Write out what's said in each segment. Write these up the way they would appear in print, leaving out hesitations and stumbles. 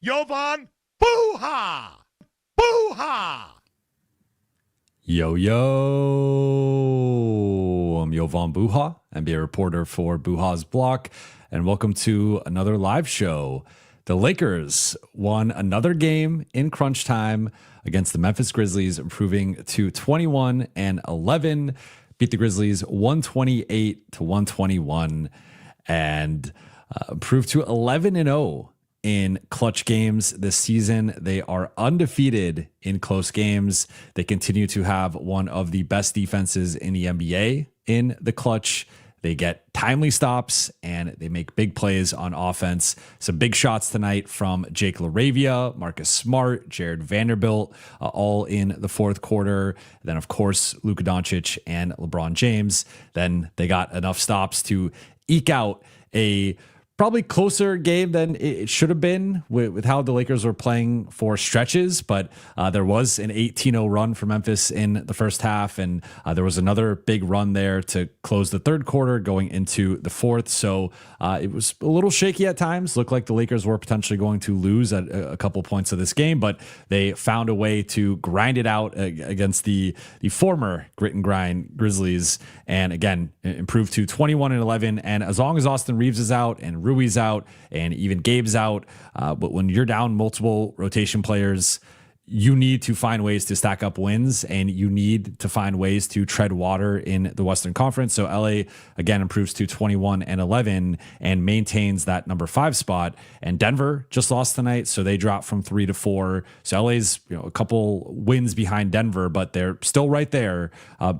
Jovan Buha! Buha! Yo, I'm Jovan Buha, NBA reporter for Buha's Block, and welcome to another live show. The Lakers won another game in crunch time against the Memphis Grizzlies, improving to 21-11, beat the Grizzlies 128-121, and improved to 11-0 in clutch games this season. They are undefeated in close games. They continue to have one of the best defenses in the NBA in the clutch. They get timely stops and they make big plays on offense. Some big shots tonight from LaRavia, Marcus Smart, Jared Vanderbilt, all in the fourth quarter. Then, of course, Luka Doncic and LeBron James. Then they got enough stops to eke out a probably closer game than it should have been with how the Lakers were playing for stretches, but there was an 18-0 run for Memphis in the first half, and there was another big run there to close the third quarter going into the fourth. So it was a little shaky at times. Looked like the Lakers were potentially going to lose at a couple points of this game, but they found a way to grind it out against the former grit and grind Grizzlies, and again, improved to 21-11. And as long as Austin Reeves is out and Rui's out and even Gabe's out, but when you're down multiple rotation players, you need to find ways to stack up wins, and you need to find ways to tread water in the Western Conference. So LA again improves to 21-11 and maintains that number 5 spot. And Denver just lost tonight, so they dropped from 3 to 4. So LA's a couple wins behind Denver, but they're still right there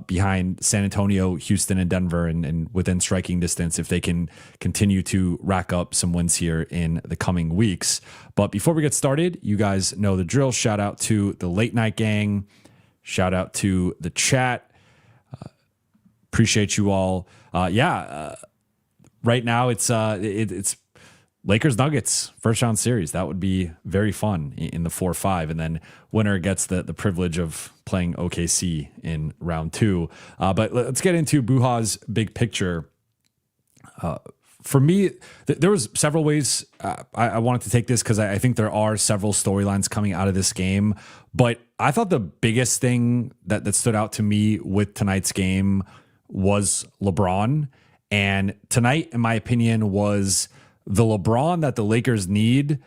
behind San Antonio, Houston, and Denver, and within striking distance if they can continue to rack up some wins here in the coming weeks. But before we get started, you guys know the drill. Shout out to the late night gang. Shout out to the chat. Appreciate you all. Right now it's Lakers Nuggets first round series. That would be very fun in the 4-5, and then winner gets the privilege of playing OKC in round 2. But let's get into Buha's big picture. For me, there was several ways I wanted to take this, because I think there are several storylines coming out of this game. But I thought the biggest thing that stood out to me with tonight's game was LeBron. And tonight, in my opinion, was the LeBron that the Lakers need,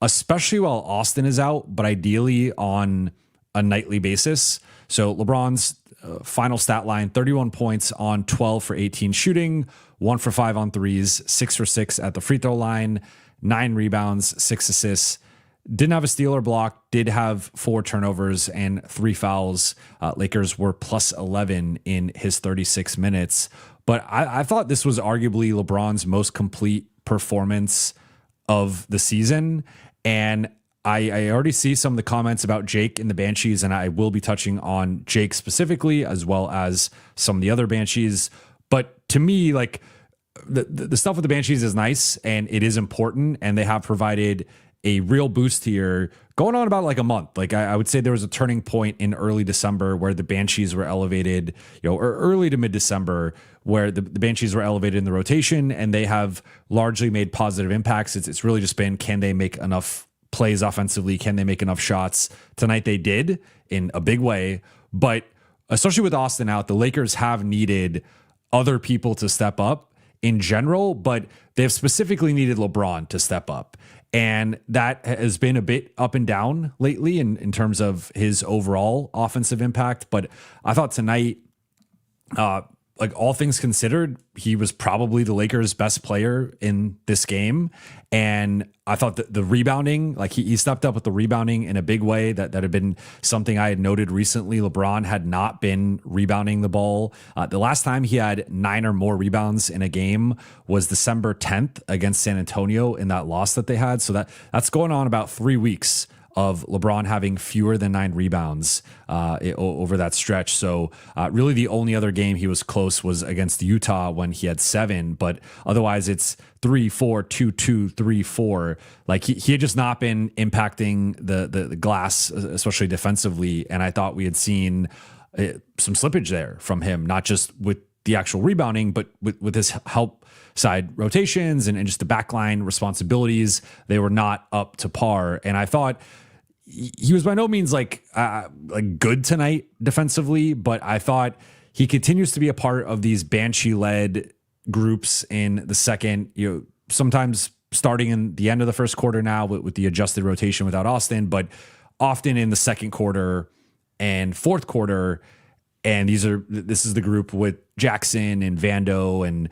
especially while Austin is out, but ideally on a nightly basis. So LeBron's final stat line: 31 points on 12 for 18 shooting, 1 for 5 on threes, 6 for 6 at the free throw line, 9 rebounds, 6 assists. Didn't have a steal or block, did have 4 turnovers and 3 fouls. Lakers were plus 11 in his 36 minutes. But I thought this was arguably LeBron's most complete performance of the season. And I already see some of the comments about Jake in the Banshees, and I will be touching on Jake specifically, as well as some of the other Banshees. But to me, like the stuff with the Banshees is nice and it is important, and they have provided a real boost here going on about like a month. Like I would say there was a turning point in early December where the Banshees were elevated, or early to mid-December, where the Banshees were elevated in the rotation, and they have largely made positive impacts. It's really just been, can they make enough plays offensively? Can they make enough shots? Tonight they did in a big way, but especially with Austin out, the Lakers have needed other people to step up in general, but they've specifically needed LeBron to step up. And that has been a bit up and down lately in terms of his overall offensive impact. But I thought tonight, like all things considered, he was probably the Lakers' best player in this game. And I thought that the rebounding, like he stepped up with the rebounding in a big way. That had been something I had noted recently. LeBron had not been rebounding the ball. The last time he had 9 or more rebounds in a game was December 10th against San Antonio in that loss that they had. So that's going on about 3 weeks of LeBron having fewer than 9 rebounds over that stretch. So really the only other game he was close was against Utah when he had 7, but otherwise it's 3-4, 2-2, 3-4. Like he had just not been impacting the glass, especially defensively. And I thought we had seen some slippage there from him, not just with the actual rebounding, but with his help side rotations and just the backline responsibilities, they were not up to par. And I thought he was by no means like good tonight defensively, but I thought he continues to be a part of these Banshee-led groups in the second, sometimes starting in the end of the first quarter now with the adjusted rotation without Austin, but often in the second quarter and fourth quarter. And this is the group with Jaxson and Vando and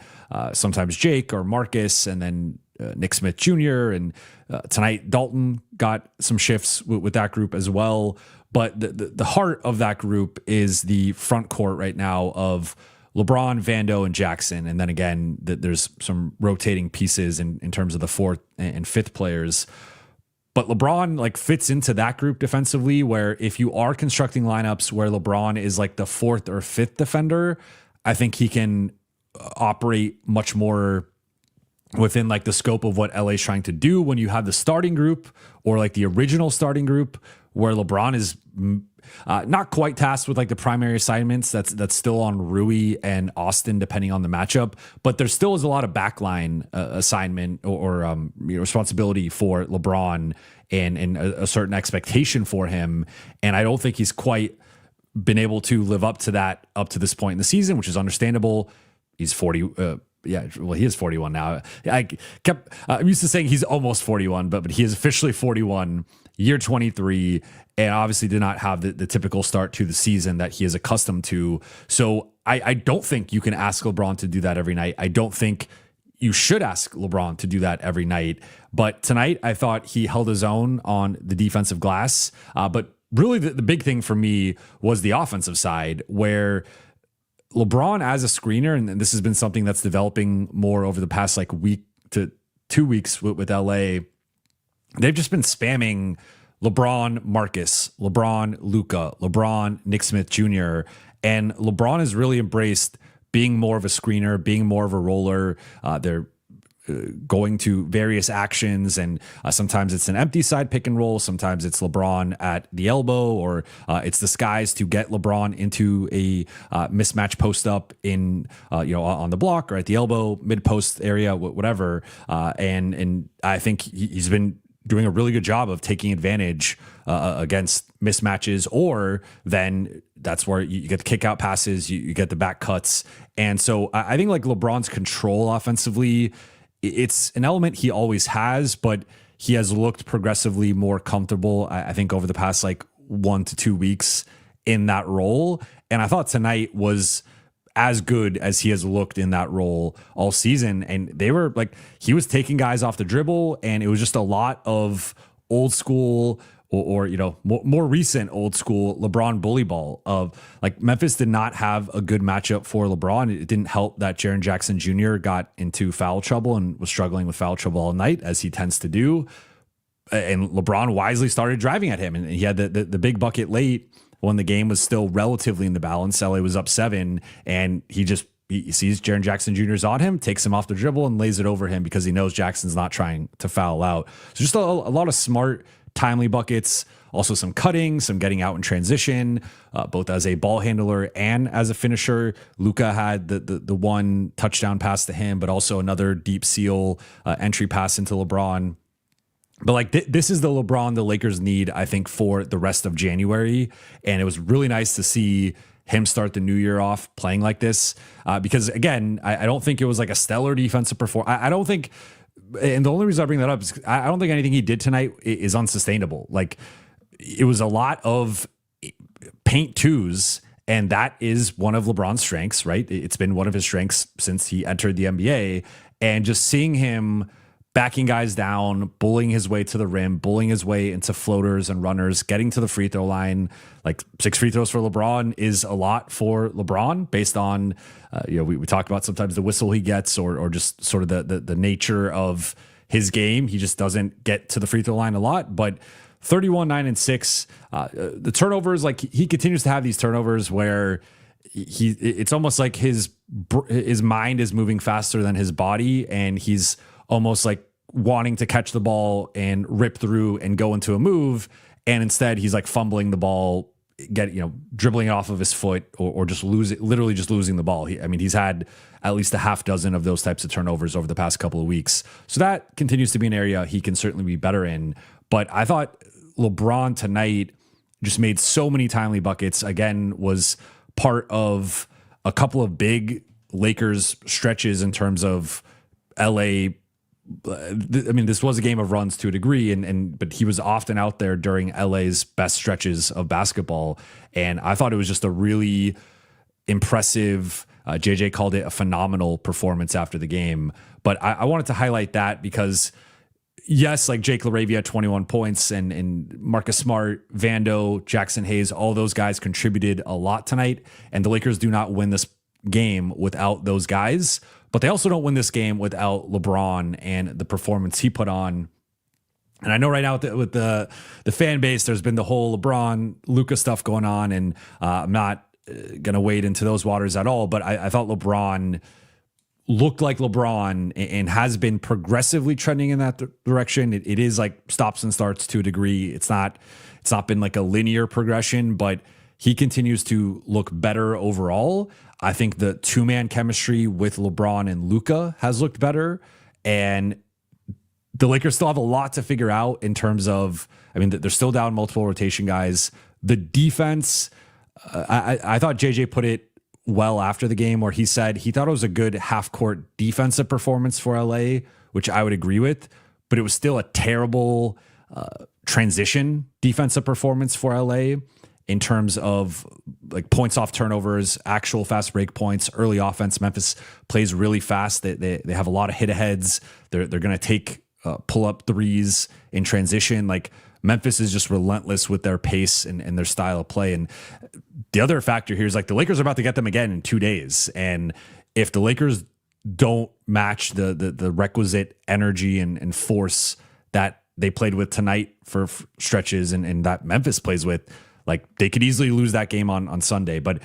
sometimes Jake or Marcus, and then Nick Smith Jr. And tonight Dalton got some shifts with that group as well. But the heart of that group is the front court right now of LeBron, Vando, and Jaxson. And then again, there's some rotating pieces in terms of the fourth and fifth players. But LeBron fits into that group defensively, where if you are constructing lineups where LeBron is like the fourth or fifth defender, I think he can operate much more within the scope of what LA is trying to do when you have the starting group or the original starting group where LeBron is not quite tasked with the primary assignments. That's still on Rui and Austin, depending on the matchup. But there still is a lot of backline assignment or responsibility for LeBron and a certain expectation for him. And I don't think he's quite been able to live up to that up to this point in the season, which is understandable. He's 40. Yeah, well, he is 41 now. I'm used to saying he's almost 41, but he is officially 41, year 23, and obviously did not have the typical start to the season that he is accustomed to. So I don't think you can ask LeBron to do that every night. I don't think you should ask LeBron to do that every night. But tonight, I thought he held his own on the defensive glass. But really, the big thing for me was the offensive side, where LeBron as a screener, and this has been something that's developing more over the past week to 2 weeks with LA, they've just been spamming LeBron Marcus, LeBron Luka, LeBron Nick Smith Jr., and LeBron has really embraced being more of a screener, being more of a roller. They're going to various actions, and sometimes it's an empty side pick and roll, sometimes it's LeBron at the elbow, or it's disguised to get LeBron into a mismatch post up in on the block or at the elbow, mid post area, whatever. And I think he's been doing a really good job of taking advantage against mismatches, or then that's where you get the kick out passes, you get the back cuts. And so I think LeBron's control offensively, it's an element he always has, but he has looked progressively more comfortable, I think, over the past 1 to 2 weeks in that role. And I thought tonight was as good as he has looked in that role all season. And they were he was taking guys off the dribble, and it was just a lot of old school or more recent old school LeBron bully ball of Memphis did not have a good matchup for LeBron. It didn't help that Jaren Jackson Jr. got into foul trouble and was struggling with foul trouble all night, as he tends to do. And LeBron wisely started driving at him, and he had the big bucket late when the game was still relatively in the balance. LA was up 7, and he sees Jaren Jackson Jr.'s on him, takes him off the dribble and lays it over him because he knows Jackson's not trying to foul out. So just a lot of smart, timely buckets, also some cutting, some getting out in transition, both as a ball handler and as a finisher. Luka had the one touchdown pass to him, but also another deep seal entry pass into LeBron. But this is the LeBron the Lakers need, I think, for the rest of January. And it was really nice to see him start the new year off playing like this. Because again, I don't think it was a stellar defensive performance. I don't think, and the only reason I bring that up is I don't think anything he did tonight is unsustainable. It was a lot of paint twos, and that is one of LeBron's strengths, right? It's been one of his strengths since he entered the NBA. And just seeing him backing guys down, bullying his way to the rim, bullying his way into floaters and runners, getting to the free throw line. 6 free throws for LeBron is a lot for LeBron based on, we talk about sometimes the whistle he gets or just sort of the nature of his game. He just doesn't get to the free throw line a lot, but 31, 9, and 6. The turnovers, he continues to have these turnovers where it's almost like his mind is moving faster than his body, and he's almost wanting to catch the ball and rip through and go into a move. And instead he's fumbling the ball dribbling it off of his foot or just literally just losing the ball. He's had at least a half dozen of those types of turnovers over the past couple of weeks. So that continues to be an area he can certainly be better in. But I thought LeBron tonight just made so many timely buckets. Again, was part of a couple of big Lakers stretches in terms of LA. This was a game of runs to a degree, but he was often out there during LA's best stretches of basketball. And I thought it was just a really impressive, JJ called it a phenomenal performance after the game. But I wanted to highlight that because yes, like Jake LaRavia, 21 points, and Marcus Smart, Vando, Jaxson Hayes, all those guys contributed a lot tonight. And the Lakers do not win this game without those guys. But they also don't win this game without LeBron and the performance he put on. And I know right now with the fan base, there's been the whole LeBron, Luka stuff going on, and I'm not going to wade into those waters at all. But I thought LeBron looked like LeBron and has been progressively trending in that direction. It is like stops and starts to a degree. It's not been like a linear progression, but he continues to look better overall. I think the two-man chemistry with LeBron and Luka has looked better, and the Lakers still have a lot to figure out in terms of, they're still down multiple rotation guys. The defense, I thought JJ put it well after the game where he said he thought it was a good half-court defensive performance for LA, which I would agree with, but it was still a terrible transition defensive performance for LA. In terms of like points off turnovers, actual fast break points, early offense. Memphis plays really fast. They have a lot of hit aheads. They're going to take pull up threes in transition. Like Memphis is just relentless with their pace and their style of play. And the other factor here is like the Lakers are about to get them again in 2 days. And if the Lakers don't match the requisite energy and force that they played with tonight for stretches and that Memphis plays with, like they could easily lose that game on Sunday. But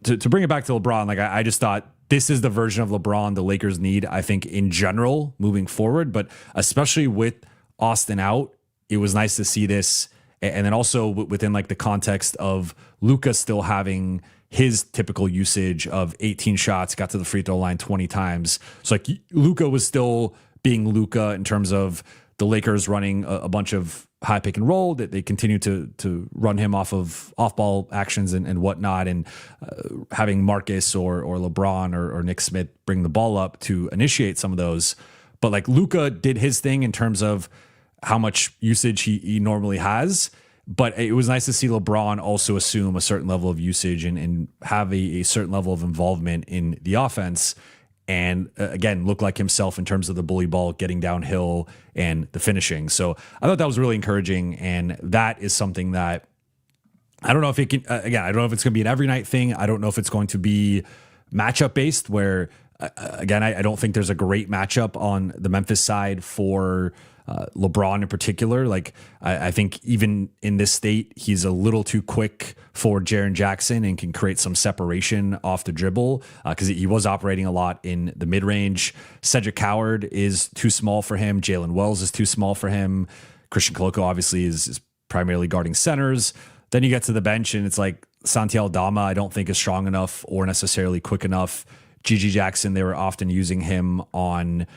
to bring it back to LeBron, like I just thought this is the version of LeBron the Lakers need, I think, in general moving forward, but especially with Austin out, it was nice to see this. And then also within like the context of Luka still having his typical usage of 18 shots, got to the free throw line 20 times. So like Luka was still being Luka in terms of the Lakers running a bunch of high pick and roll, that they continue to run him off of off ball actions and whatnot, and having Marcus or LeBron or Nick Smith bring the ball up to initiate some of those. But like Luka did his thing in terms of how much usage he normally has. But it was nice to see LeBron also assume a certain level of usage and have a certain level of involvement in the offense. And again, look like himself in terms of the bully ball, getting downhill and the finishing. So I thought that was really encouraging. And that is something that I don't know if it can, again, I don't know if it's going to be an every night thing. I don't know if it's going to be matchup based where, again, I don't think there's a great matchup on the Memphis side for LeBron in particular. Like I think even in this state, he's a little too quick for Jaren Jackson and can create some separation off the dribble because he was operating a lot in the mid range. Cedric Howard is too small for him. Jalen Wells is too small for him. Christian Koloko obviously is primarily guarding centers. Then you get to the bench and it's like Santi Aldama, I don't think is strong enough or necessarily quick enough. Gigi Jackson, they were often using him on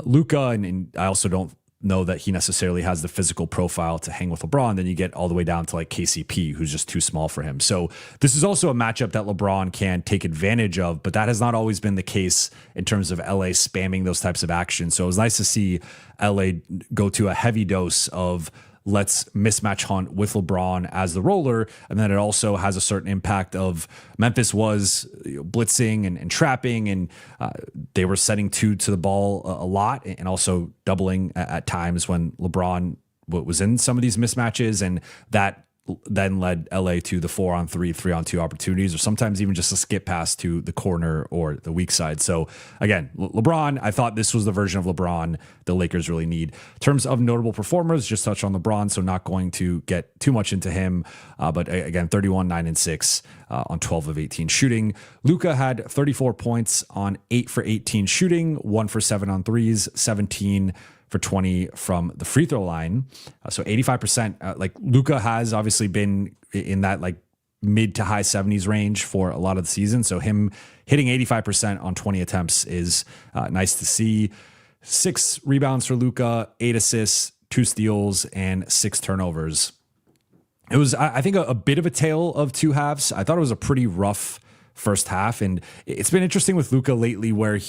Luka, and I also don't know that he necessarily has the physical profile to hang with LeBron. Then you get all the way down to like KCP, who's just too small for him. So this is also a matchup that LeBron can take advantage of, but that has not always been the case in terms of LA spamming those types of actions. So it was nice to see LA go to a heavy dose of let's mismatch hunt with LeBron as the roller. And then it also has a certain impact of Memphis was blitzing and trapping, and they were setting two to the ball a lot and also doubling at times when LeBron was in some of these mismatches. And that then led LA to the 4-on-3, 3-on-2 opportunities, or sometimes even just a skip pass to the corner or the weak side. So again, LeBron, I thought this was the version of LeBron the Lakers really need. In terms of notable performers, just touch on LeBron, so not going to get too much into him. But again, 31, 9, and 6 on 12 of 18 shooting. Luka had 34 points on 8 for 18 shooting, 1 for 7 on threes, 17 for 20 from the free throw line. So 85%. Like Luka has obviously been in that like mid to high 70s range for a lot of the season. So him hitting 85% on 20 attempts is nice to see. 6 rebounds for Luka, 8 assists, 2 steals, and 6 turnovers. It was, I think, a bit of a tale of two halves. I thought it was a pretty rough first half, and it's been interesting with Luka lately where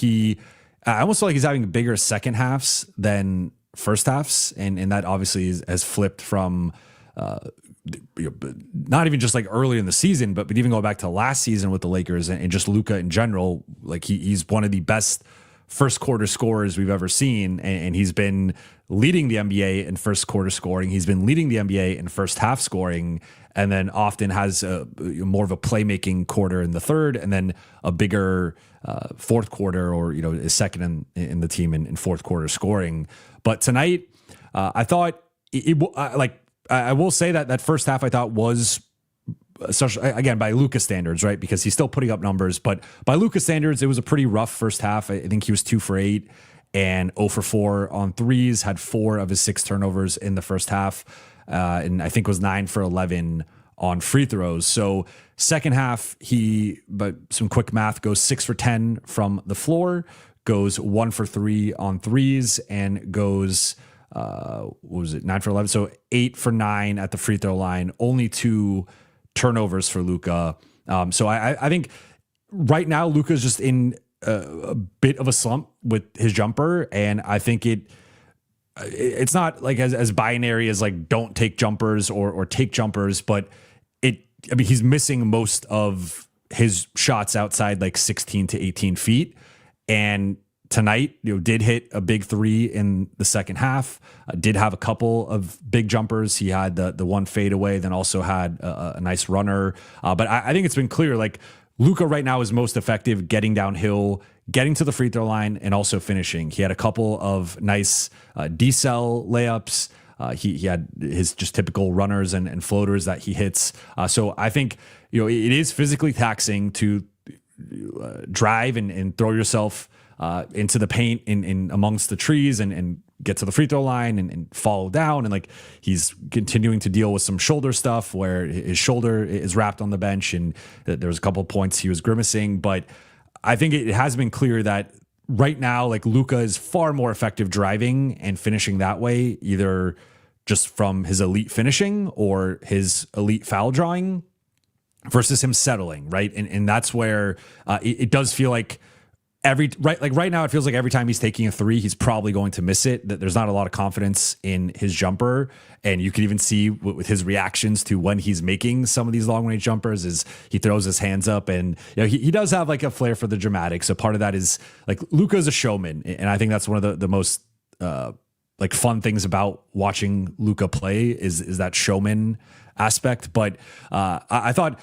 I almost feel like he's having bigger second halves than first halves, and that obviously has flipped from not even just like earlier in the season, but even going back to last season with the Lakers and just Luka in general. Like he's one of the best first quarter scorers we've ever seen, and he's been leading the NBA in first quarter scoring. He's been leading the NBA in first half scoring, and then often has more of a playmaking quarter in the third, and then a bigger fourth quarter, or is second in the team in fourth quarter scoring. But tonight, I thought I will say that first half I thought was, again, by Luka standards, right? Because he's still putting up numbers, but by Luka standards, it was a pretty rough first half. I think he was 2 for 8 and 0 for 4 on threes, had 4 of his 6 turnovers in the first half, and I think was 9 for 11 on free throws. So second half, but some quick math, goes 6 for 10 from the floor, goes 1 for 3 on threes, and goes 9 for 11? So 8 for 9 at the free throw line, only 2 turnovers for Luka. So I think right now Luka's just in a bit of a slump with his jumper, and I think it's not like as binary as like don't take jumpers or take jumpers, but he's missing most of his shots outside like 16 to 18 feet, and tonight, did hit a big 3 in the second half. Did have a couple of big jumpers. He had the one fadeaway, then also had a nice runner. But I think it's been clear, like Luka right now is most effective getting downhill, getting to the free throw line, and also finishing. He had a couple of nice decel layups. He had his just typical runners and floaters that he hits. So I think it is physically taxing to drive and throw yourself into the paint in amongst the trees and get to the free throw line and fall down. And like he's continuing to deal with some shoulder stuff where his shoulder is wrapped on the bench, and there was a couple of points he was grimacing. But I think it has been clear that right now, like Luka is far more effective driving and finishing that way, either just from his elite finishing or his elite foul drawing versus him settling, right? And that's where it does feel like right now, it feels like every time he's taking a 3, he's probably going to miss it. That there's not a lot of confidence in his jumper, and you can even see with his reactions to when he's making some of these long range jumpers, is he throws his hands up, and he does have like a flair for the dramatic. So part of that is like Luka's a showman, and I think that's one of the most like fun things about watching Luka play is that showman aspect. But I thought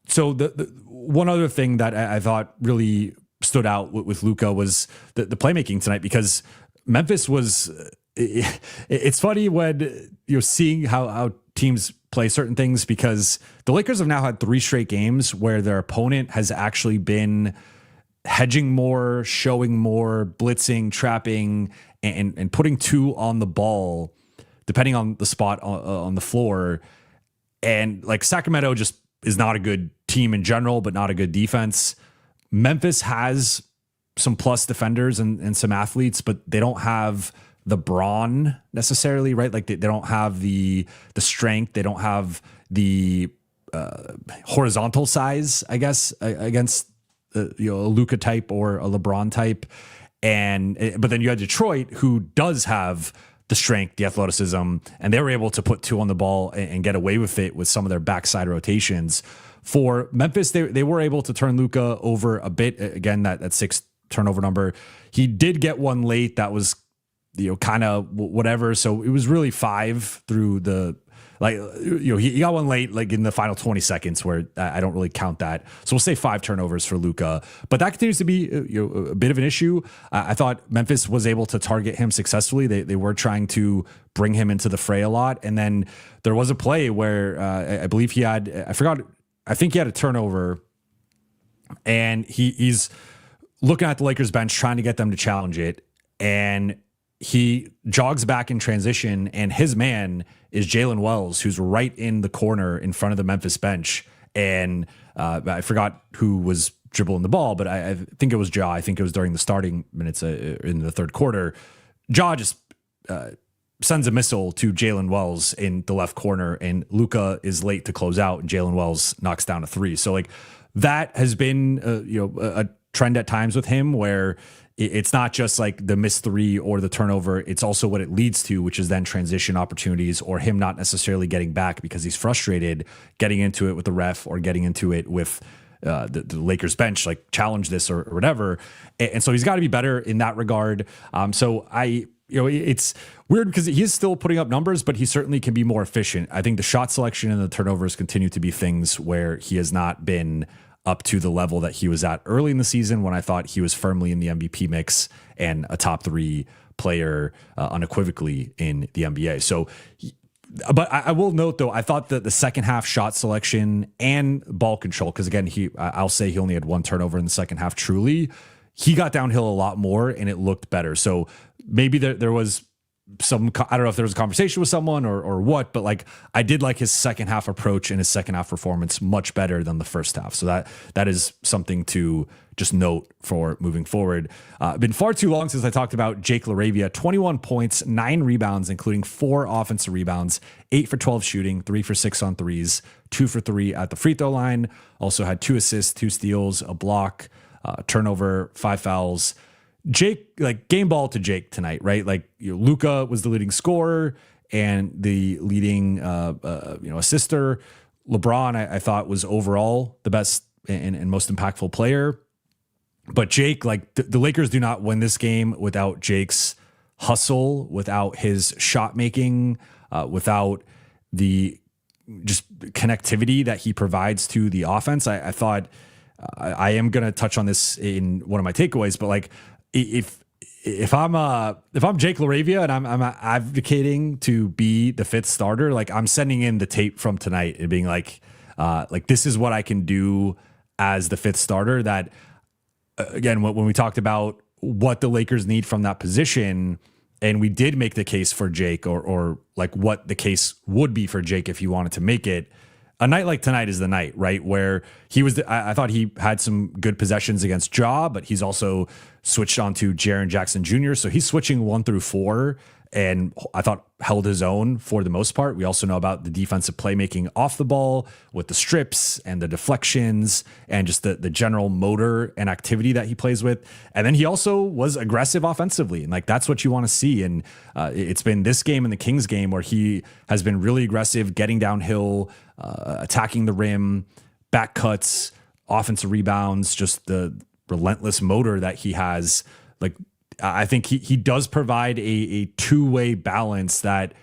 so. The one other thing that I thought really stood out with Luka was the playmaking tonight, because Memphis was. It's funny when you're seeing how teams play certain things, because the Lakers have now had 3 straight games where their opponent has actually been hedging more, showing more, blitzing, trapping, and putting 2 on the ball, depending on the spot on the floor. And like Sacramento just is not a good team in general, but not a good defense. Memphis has some plus defenders and some athletes, but they don't have the brawn necessarily, right? Like they don't have the strength. They don't have the horizontal size, I guess, against a Luka type or a LeBron type. But then you had Detroit, who does have the strength, the athleticism, and they were able to put 2 on the ball and get away with it with some of their backside rotations. For Memphis, they were able to turn Luka over a bit. Again, that 6 turnover number. He did get one late that was, kind of whatever. So it was really 5 through the, he got one late, like in the final 20 seconds, where I don't really count that. So we'll say 5 turnovers for Luka, but that continues to be a bit of an issue. I thought Memphis was able to target him successfully. They were trying to bring him into the fray a lot. And then there was a play where I believe I think he had a turnover, and he's looking at the Lakers bench trying to get them to challenge it. And he jogs back in transition, and his man is Jalen Wells, who's right in the corner in front of the Memphis bench. And I forgot who was dribbling the ball, but I think it was Ja. I think it was during the starting minutes in the third quarter. Ja just sends a missile to Jalen Wells in the left corner, and Luka is late to close out, and Jalen Wells knocks down a three. So like that has been a trend at times with him, where it's not just like the missed three or the turnover, it's also what it leads to, which is then transition opportunities or him not necessarily getting back because he's frustrated, getting into it with the ref or getting into it with the Lakers bench, like challenge this or whatever. And so he's got to be better in that regard. So it's weird because he is still putting up numbers, but he certainly can be more efficient. I think the shot selection and the turnovers continue to be things where he has not been up to the level that he was at early in the season, when I thought he was firmly in the MVP mix and a top 3 player unequivocally in the NBA. So, but I will note though, I thought that the second half shot selection and ball control, because again, I'll say he only had 1 turnover in the second half. Truly, he got downhill a lot more and it looked better. So maybe there was some, I don't know if there was a conversation with someone or what, but like I did like his second half approach and his second half performance much better than the first half. So that is something to just note for moving forward. Been far too long since I talked about Jake LaRavia. 21 points, 9 rebounds, including 4 offensive rebounds, 8 for 12 shooting, 3 for 6 on threes, 2 for 3 at the free throw line. Also had 2 assists, 2 steals, a block, turnover, 5 fouls. Jake, like game ball to Jake tonight, right? Like Luka was the leading scorer and the leading, assister. LeBron, I thought was overall the best and most impactful player. But Jake, like the Lakers do not win this game without Jake's hustle, without his shot making, without the just connectivity that he provides to the offense. I thought I am going to touch on this in one of my takeaways, but like, if I'm Jake LaRavia and I'm advocating to be the 5th starter, like I'm sending in the tape from tonight and being like this is what I can do as the 5th starter. That again, when we talked about what the Lakers need from that position, and we did make the case for Jake or like what the case would be for Jake if you wanted to make it. A night like tonight is the night, right? Where he was, I thought he had some good possessions against Ja, but he's also switched on to Jaren Jackson Jr. So he's switching 1 through 4, and I thought held his own for the most part. We also know about the defensive playmaking off the ball with the strips and the deflections and just the general motor and activity that he plays with. And then he also was aggressive offensively. And like, that's what you want to see. And it's been this game and the Kings game where he has been really aggressive, getting downhill, attacking the rim, back cuts, offensive rebounds, just the relentless motor that he has. Like, I think he does provide a two-way balance that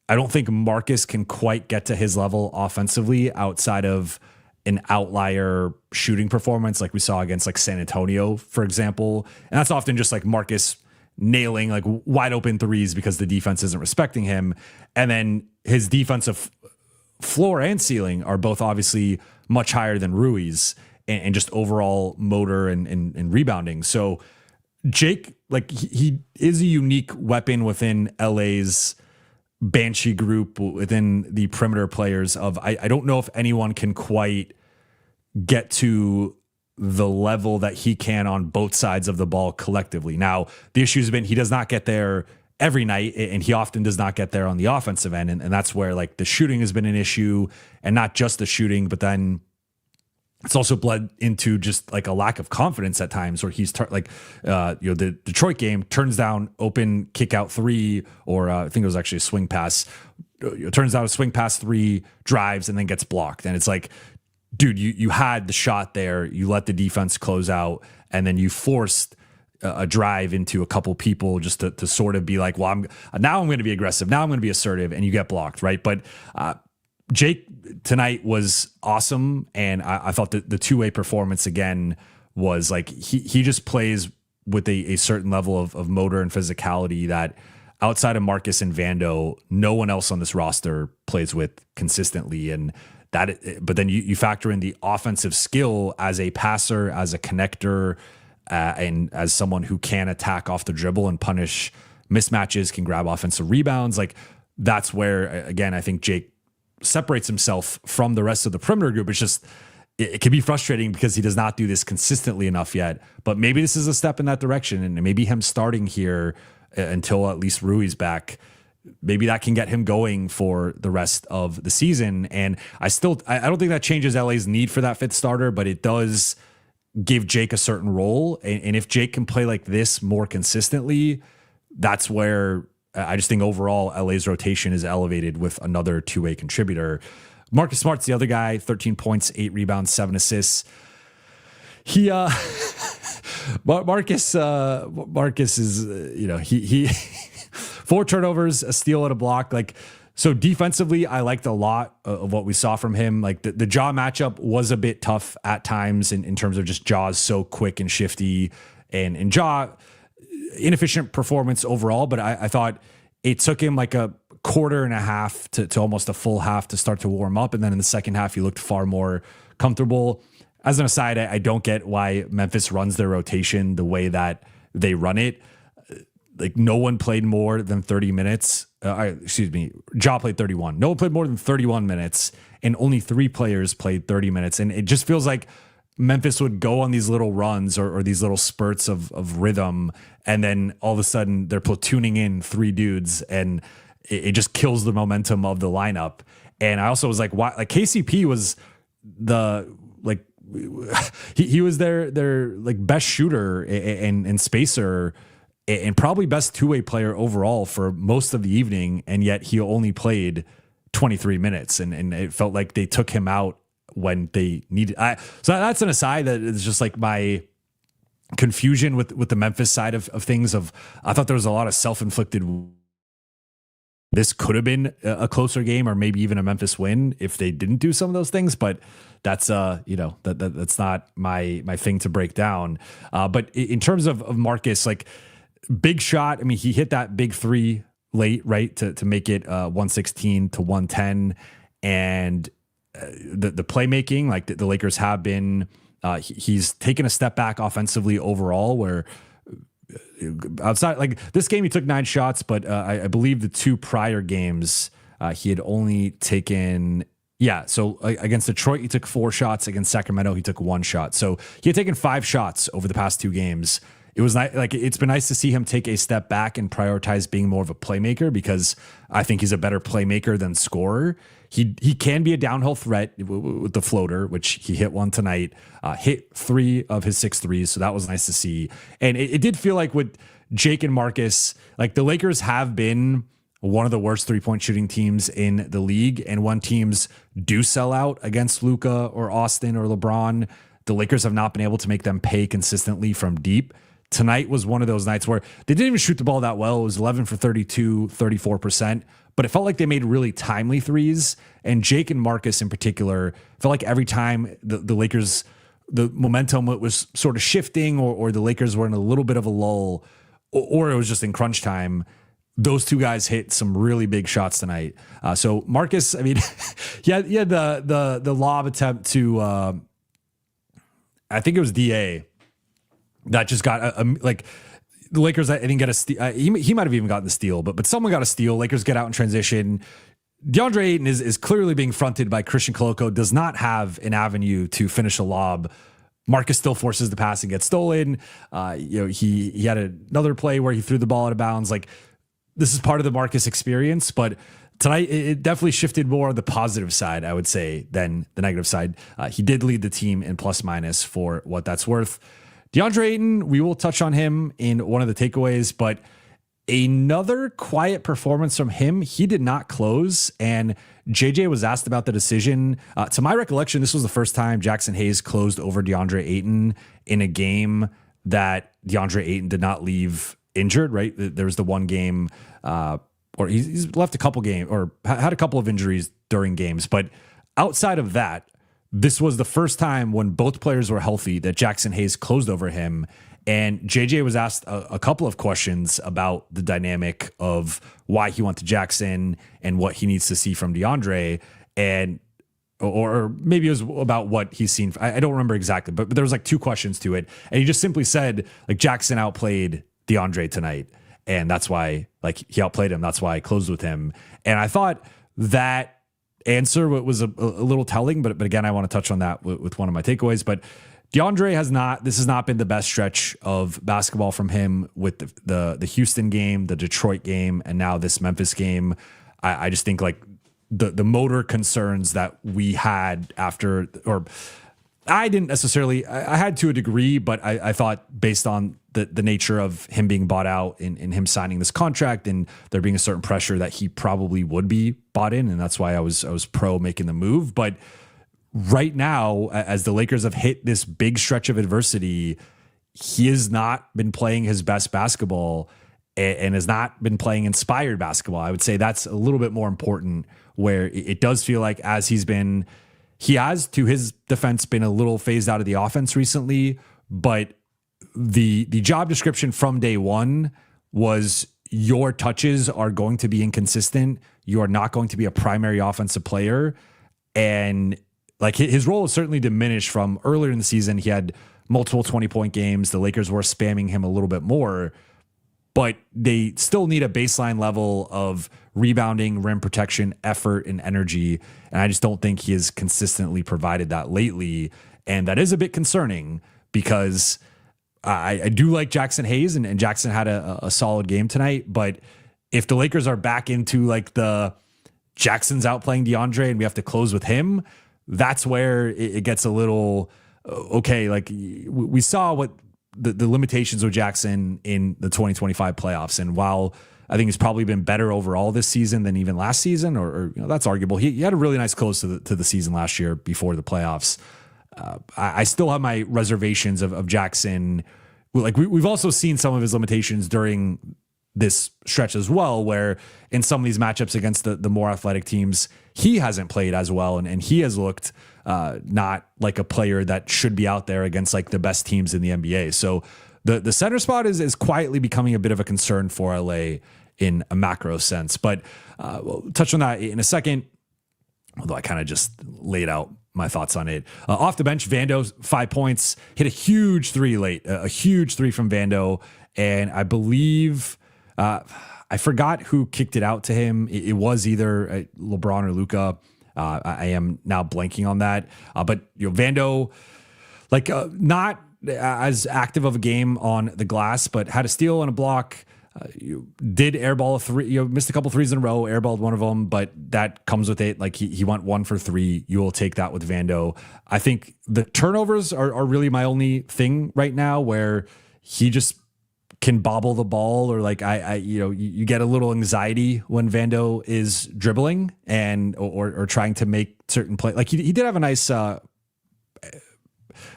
I don't think Marcus can quite get to his level offensively outside of an outlier shooting performance like we saw against like San Antonio, for example. And that's often just like Marcus nailing like wide open threes because the defense isn't respecting him. And then his defensive floor and ceiling are both obviously much higher than Rui's and just overall motor and rebounding. So Jake, like he is a unique weapon within LA's Banshee group, within the perimeter players of, I don't know if anyone can quite get to the level that he can on both sides of the ball collectively. Now, the issue has been he does not get there every night, and he often does not get there on the offensive end. And that's where like the shooting has been an issue, and not just the shooting, but then it's also bled into just like a lack of confidence at times where he's the Detroit game turns down open kick out 3, or I think it was actually a swing pass. Turns out a swing pass 3, drives, and then gets blocked. And it's like, dude, you had the shot there. You let the defense close out, and then you forced a drive into a couple people just to sort of be like, well, I'm going to be aggressive. Now I'm going to be assertive, and you get blocked. Right. But, Jake tonight was awesome, and I thought that the two-way performance again was like he just plays with a certain level of motor and physicality that outside of Marcus and Vando, no one else on this roster plays with consistently. And but then you factor in the offensive skill as a passer, as a connector, and as someone who can attack off the dribble and punish mismatches, can grab offensive rebounds. Like that's where, again, I think Jake separates himself from the rest of the perimeter group. It's just, it can be frustrating because he does not do this consistently enough yet, but maybe this is a step in that direction, and maybe him starting here until at least Rui's back, maybe that can get him going for the rest of the season. And I don't think that changes LA's need for that fifth starter, but it does give Jake a certain role. And if Jake can play like this more consistently, that's where I just think overall LA's rotation is elevated with another two-way contributor. Marcus Smart's the other guy, 13 points, 8 rebounds, 7 assists. He, Marcus is, he 4 turnovers, a steal, and a block. Like, so defensively, I liked a lot of what we saw from him. Like the Ja matchup was a bit tough at times in terms of just Ja's so quick and shifty, and Ja inefficient performance overall. But I thought it took him like a quarter and a half to almost a full half to start to warm up. And then in the second half, he looked far more comfortable. As an aside, I don't get why Memphis runs their rotation the way that they run it. Like no one played more than 30 minutes. Ja played 31. No one played more than 31 minutes, and only 3 players played 30 minutes. And it just feels like Memphis would go on these little runs or these little spurts of rhythm, and then all of a sudden they're platooning in 3 dudes, and it just kills the momentum of the lineup. And I also was like, why? Like KCP was he was their like best shooter and spacer, and probably best two-way player overall for most of the evening, and yet he only played 23 minutes, and it felt like they took him out when they needed. So that's an aside that is just like my confusion with the Memphis side of things. I thought there was a lot of self-inflicted. This could have been a closer game, or maybe even a Memphis win if they didn't do some of those things. But that's that's not my thing to break down. But in terms of Marcus, like big shot. I mean, he hit that big 3 late, right, to make it 116 to 110, and the playmaking, like the Lakers have been. He's taken a step back offensively overall, where outside like this game he took 9 shots, but I believe the 2 prior games he had only taken so against Detroit he took 4 shots, against Sacramento he took 1 shot, so he had taken 5 shots over the past 2 games. It was nice, like it's been nice to see him take a step back and prioritize being more of a playmaker, because I think he's a better playmaker than scorer. He can be a downhill threat with the floater, which he hit 1 tonight, hit 3 of his 6 threes. So that was nice to see. And it did feel like with Jake and Marcus, like the Lakers have been one of the worst 3-point shooting teams in the league. And when teams do sell out against Luka or Austin or LeBron, the Lakers have not been able to make them pay consistently from deep. Tonight was one of those nights where they didn't even shoot the ball that well. It was 11 for 32, 34%, but it felt like they made really timely threes. And Jake and Marcus in particular felt like every time the Lakers, the momentum was sort of shifting, or the Lakers were in a little bit of a lull, or it was just in crunch time, those 2 guys hit some really big shots tonight. So Marcus, I mean, he had the lob attempt to, I think it was DA, that just got like the Lakers. I didn't get a steal. He might have even gotten the steal, but someone got a steal. Lakers get out in transition. Deandre Ayton is clearly being fronted by Christian Koloko. Does not have an avenue to finish a lob. Marcus still forces the pass and gets stolen. He had another play where he threw the ball out of bounds. Like this is part of the Marcus experience, but tonight it definitely shifted more on the positive side, I would say, than the negative side. He did lead the team in plus minus for what that's worth. Deandre Ayton, we will touch on him in one of the takeaways, but another quiet performance from him. He did not close, and JJ was asked about the decision. To my recollection, this was the first time Jaxson Hayes closed over Deandre Ayton in a game that Deandre Ayton did not leave injured, right? There was the one game, or he's left a couple games, or had a couple of injuries during games, but outside of that, this was the first time when both players were healthy that Jaxson Hayes closed over him. And JJ was asked a couple of questions about the dynamic of why he went to Jaxson and what he needs to see from Deandre, and or maybe it was about what he's seen. I don't remember exactly, but there was like 2 questions to it. And he just simply said, like, Jaxson outplayed Deandre tonight. And that's why like he outplayed him. That's why I closed with him. And I thought that answer was a little telling, but again, I want to touch on that with one of my takeaways. But Deandre this has not been the best stretch of basketball from him with the Houston game, the Detroit game, and now this Memphis game. I just think like the motor concerns that we had after, or I didn't necessarily, I had to a degree, but I thought based on the nature of him being bought out and him signing this contract and there being a certain pressure that he probably would be bought in. And that's why I was pro making the move. But right now, as the Lakers have hit this big stretch of adversity, he has not been playing his best basketball and has not been playing inspired basketball. I would say that's a little bit more important, where it does feel like as he has, to his defense, been a little phased out of the offense recently, but the job description from day one was your touches are going to be inconsistent. You are not going to be a primary offensive player. And like his role is certainly diminished from earlier in the season. He had multiple 20-point games. The Lakers were spamming him a little bit more, but they still need a baseline level of rebounding, rim protection, effort, and energy. And I just don't think he has consistently provided that lately. And that is a bit concerning because I do like Jaxson Hayes, and Jaxson had a solid game tonight. But if the Lakers are back into like the Jackson's outplaying Deandre and we have to close with him, that's where it gets a little okay. Like we saw what the limitations of Jaxson in the 2025 playoffs. And while I think he's probably been better overall this season than even last season, or that's arguable. He had a really nice close to the season last year before the playoffs. I still have my reservations of Jaxson. Like we've also seen some of his limitations during this stretch as well, where in some of these matchups against the more athletic teams, he hasn't played as well. And he has looked not like a player that should be out there against like the best teams in the NBA. So the center spot is quietly becoming a bit of a concern for LA in a macro sense, but we'll touch on that in a second. Although I kind of just laid out my thoughts on it. Off the bench, Vando, 5 points, hit a huge three late, a huge three from Vando. And I believe, I forgot who kicked it out to him. It was either LeBron or Luka. I am now blanking on that. But Vando, like not as active of a game on the glass, but had a steal and a block. You did airball a three, missed a couple threes in a row, airballed one of them, but that comes with it. Like he went 1 for 3. You will take that with Vando. I think the turnovers are really my only thing right now, where he just can bobble the ball, or like you get a little anxiety when Vando is dribbling and or trying to make certain play. Like he did have a nice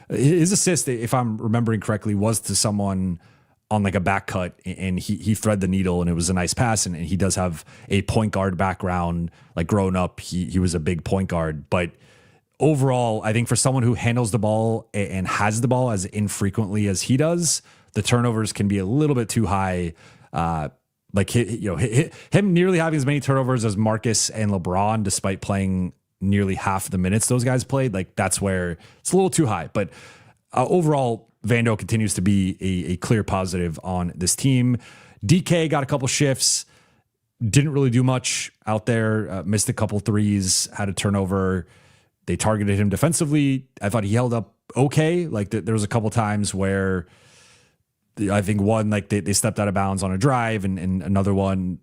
his assist, if I'm remembering correctly, was to someone on like a back cut, and he thread the needle, and it was a nice pass. And he does have a point guard background. Like growing up, he was a big point guard. But overall, I think for someone who handles the ball and has the ball as infrequently as he does, the turnovers can be a little bit too high. Like him nearly having as many turnovers as Marcus and LeBron, despite playing nearly half the minutes those guys played. Like that's where it's a little too high. But overall, Vando continues to be a clear positive on this team. DK got a couple shifts, didn't really do much out there, missed a couple threes, had a turnover. They targeted him defensively. I thought he held up okay. Like there was a couple times where I think one, like they stepped out of bounds on a drive, and another one,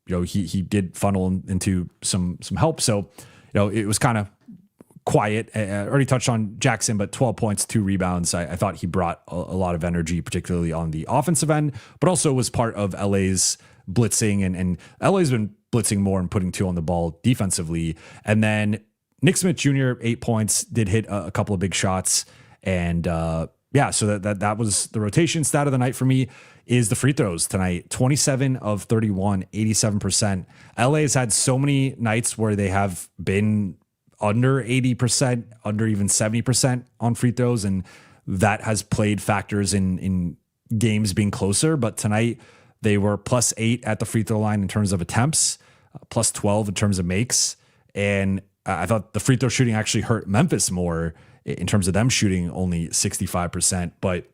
he did funnel into some help. So, it was kind of quiet. I already touched on Jaxson, but 12 points, 2 rebounds. I thought he brought a lot of energy, particularly on the offensive end, but also was part of LA's blitzing, and LA's been blitzing more and putting 2 on the ball defensively. And then Nick Smith Jr., 8 points, did hit a couple of big shots. And so that was the rotation. Stat of the night for me is the free throws tonight. 27 of 31, 87%. LA has had so many nights where they have been under 80%, under even 70% on free throws. And that has played factors in games being closer. But tonight they were +8 at the free throw line in terms of attempts, +12 in terms of makes. And I thought the free throw shooting actually hurt Memphis more in terms of them shooting only 65%. But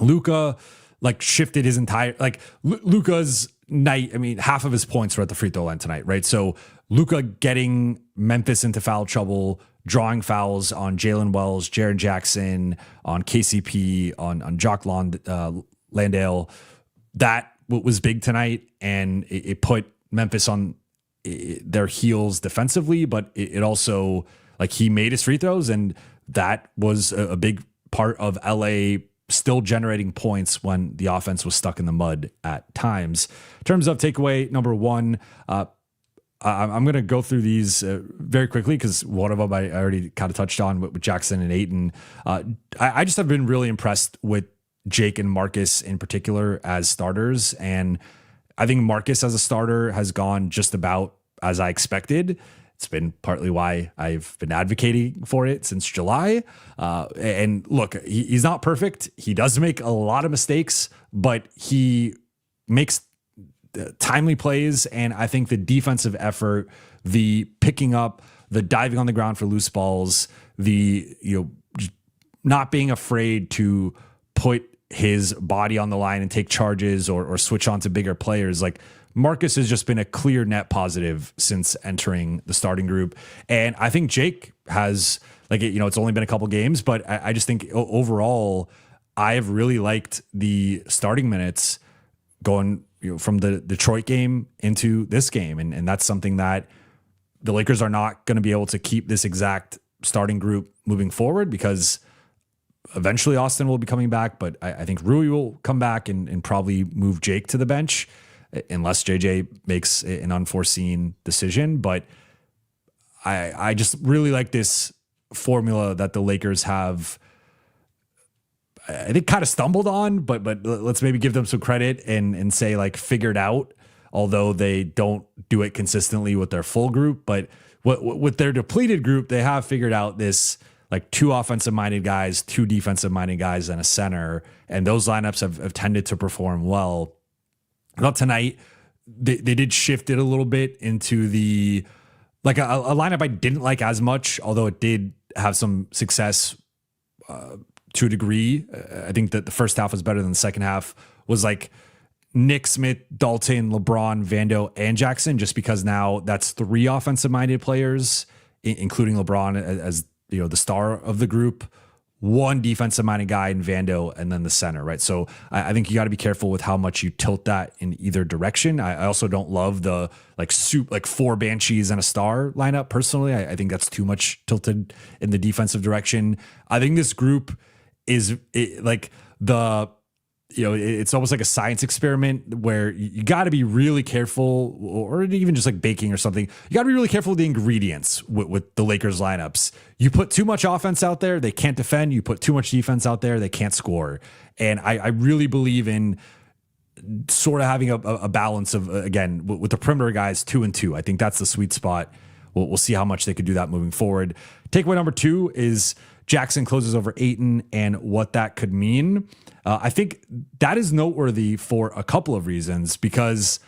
Luka, like shifted his entire, like Luka's night. I mean, half of his points were at the free throw line tonight, right? So Luka getting Memphis into foul trouble, drawing fouls on Jalen Wells, Jaren Jackson, on KCP, on Jock Landale. That was big tonight, and it put Memphis on their heels defensively, but it also, like, he made his free throws, and that was a big part of LA still generating points when the offense was stuck in the mud at times. In terms of takeaway number one, I'm going to go through these very quickly because one of them I already kind of touched on with Jaxson and Ayton. I just have been really impressed with Jake and Marcus in particular as starters. And I think Marcus as a starter has gone just about as I expected. It's been partly why I've been advocating for it since July. And look, he's not perfect. He does make a lot of mistakes, but he makes timely plays. And I think the defensive effort, the picking up, the diving on the ground for loose balls, the, not being afraid to put his body on the line and take charges or switch on to bigger players. Like, Marcus has just been a clear net positive since entering the starting group. And I think Jake has, it's only been a couple games, but I just think overall, I have really liked the starting minutes going from the Detroit game into this game. And that's something that the Lakers are not going to be able to keep this exact starting group moving forward, because eventually Austin will be coming back, but I think Rui will come back and probably move Jake to the bench unless JJ makes an unforeseen decision. But I just really like this formula that the Lakers have, I think, kind of stumbled on, but let's maybe give them some credit and say, like, figured out, although they don't do it consistently with their full group. But with their depleted group, they have figured out this, like, 2 offensive-minded guys, 2 defensive-minded guys, and a center. And those lineups have tended to perform well. Not tonight. They did shift it a little bit into the, like, a lineup I didn't like as much, although it did have some success to a degree. I think that the first half was better than the second half. Was like Nick, Smith, Dalton, LeBron, Vando, and Jaxson, just because now that's 3 offensive-minded players, including LeBron as the star of the group, 1 defensive-minded guy in Vando, and then the center, right? So I think you got to be careful with how much you tilt that in either direction. I also don't love the like 4 Banshees and a star lineup personally. I think that's too much tilted in the defensive direction. I think this group is it's almost like a science experiment where you got to be really careful, or even just like baking or something. You got to be really careful with the ingredients with the Lakers lineups. You put too much offense out there, they can't defend. You put too much defense out there, they can't score. And I really believe in sort of having a balance of, again, with the perimeter guys, 2 and 2. I think that's the sweet spot. We'll see how much they could do that moving forward. Takeaway number 2 is Jaxson closes over Ayton and what that could mean. I think that is noteworthy for a couple of reasons, because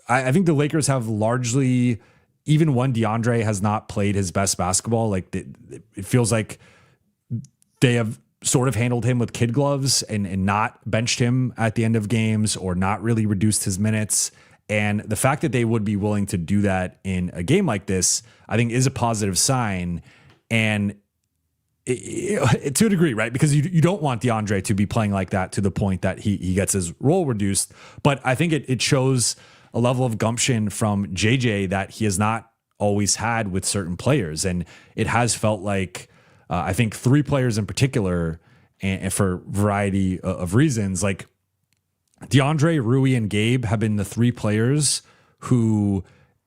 I think the Lakers have largely, even when Deandre has not played his best basketball, like it feels like they have sort of handled him with kid gloves and not benched him at the end of games or not really reduced his minutes. And the fact that they would be willing to do that in a game like this, I think, is a positive sign. And to a degree, right? Because you don't want DeAndre to be playing like that to the point that he gets his role reduced. But I think it shows a level of gumption from JJ that he has not always had with certain players. And it has felt like, I think 3 players in particular, and for a variety of reasons, like DeAndre, Rui, and Gabe have been the 3 players who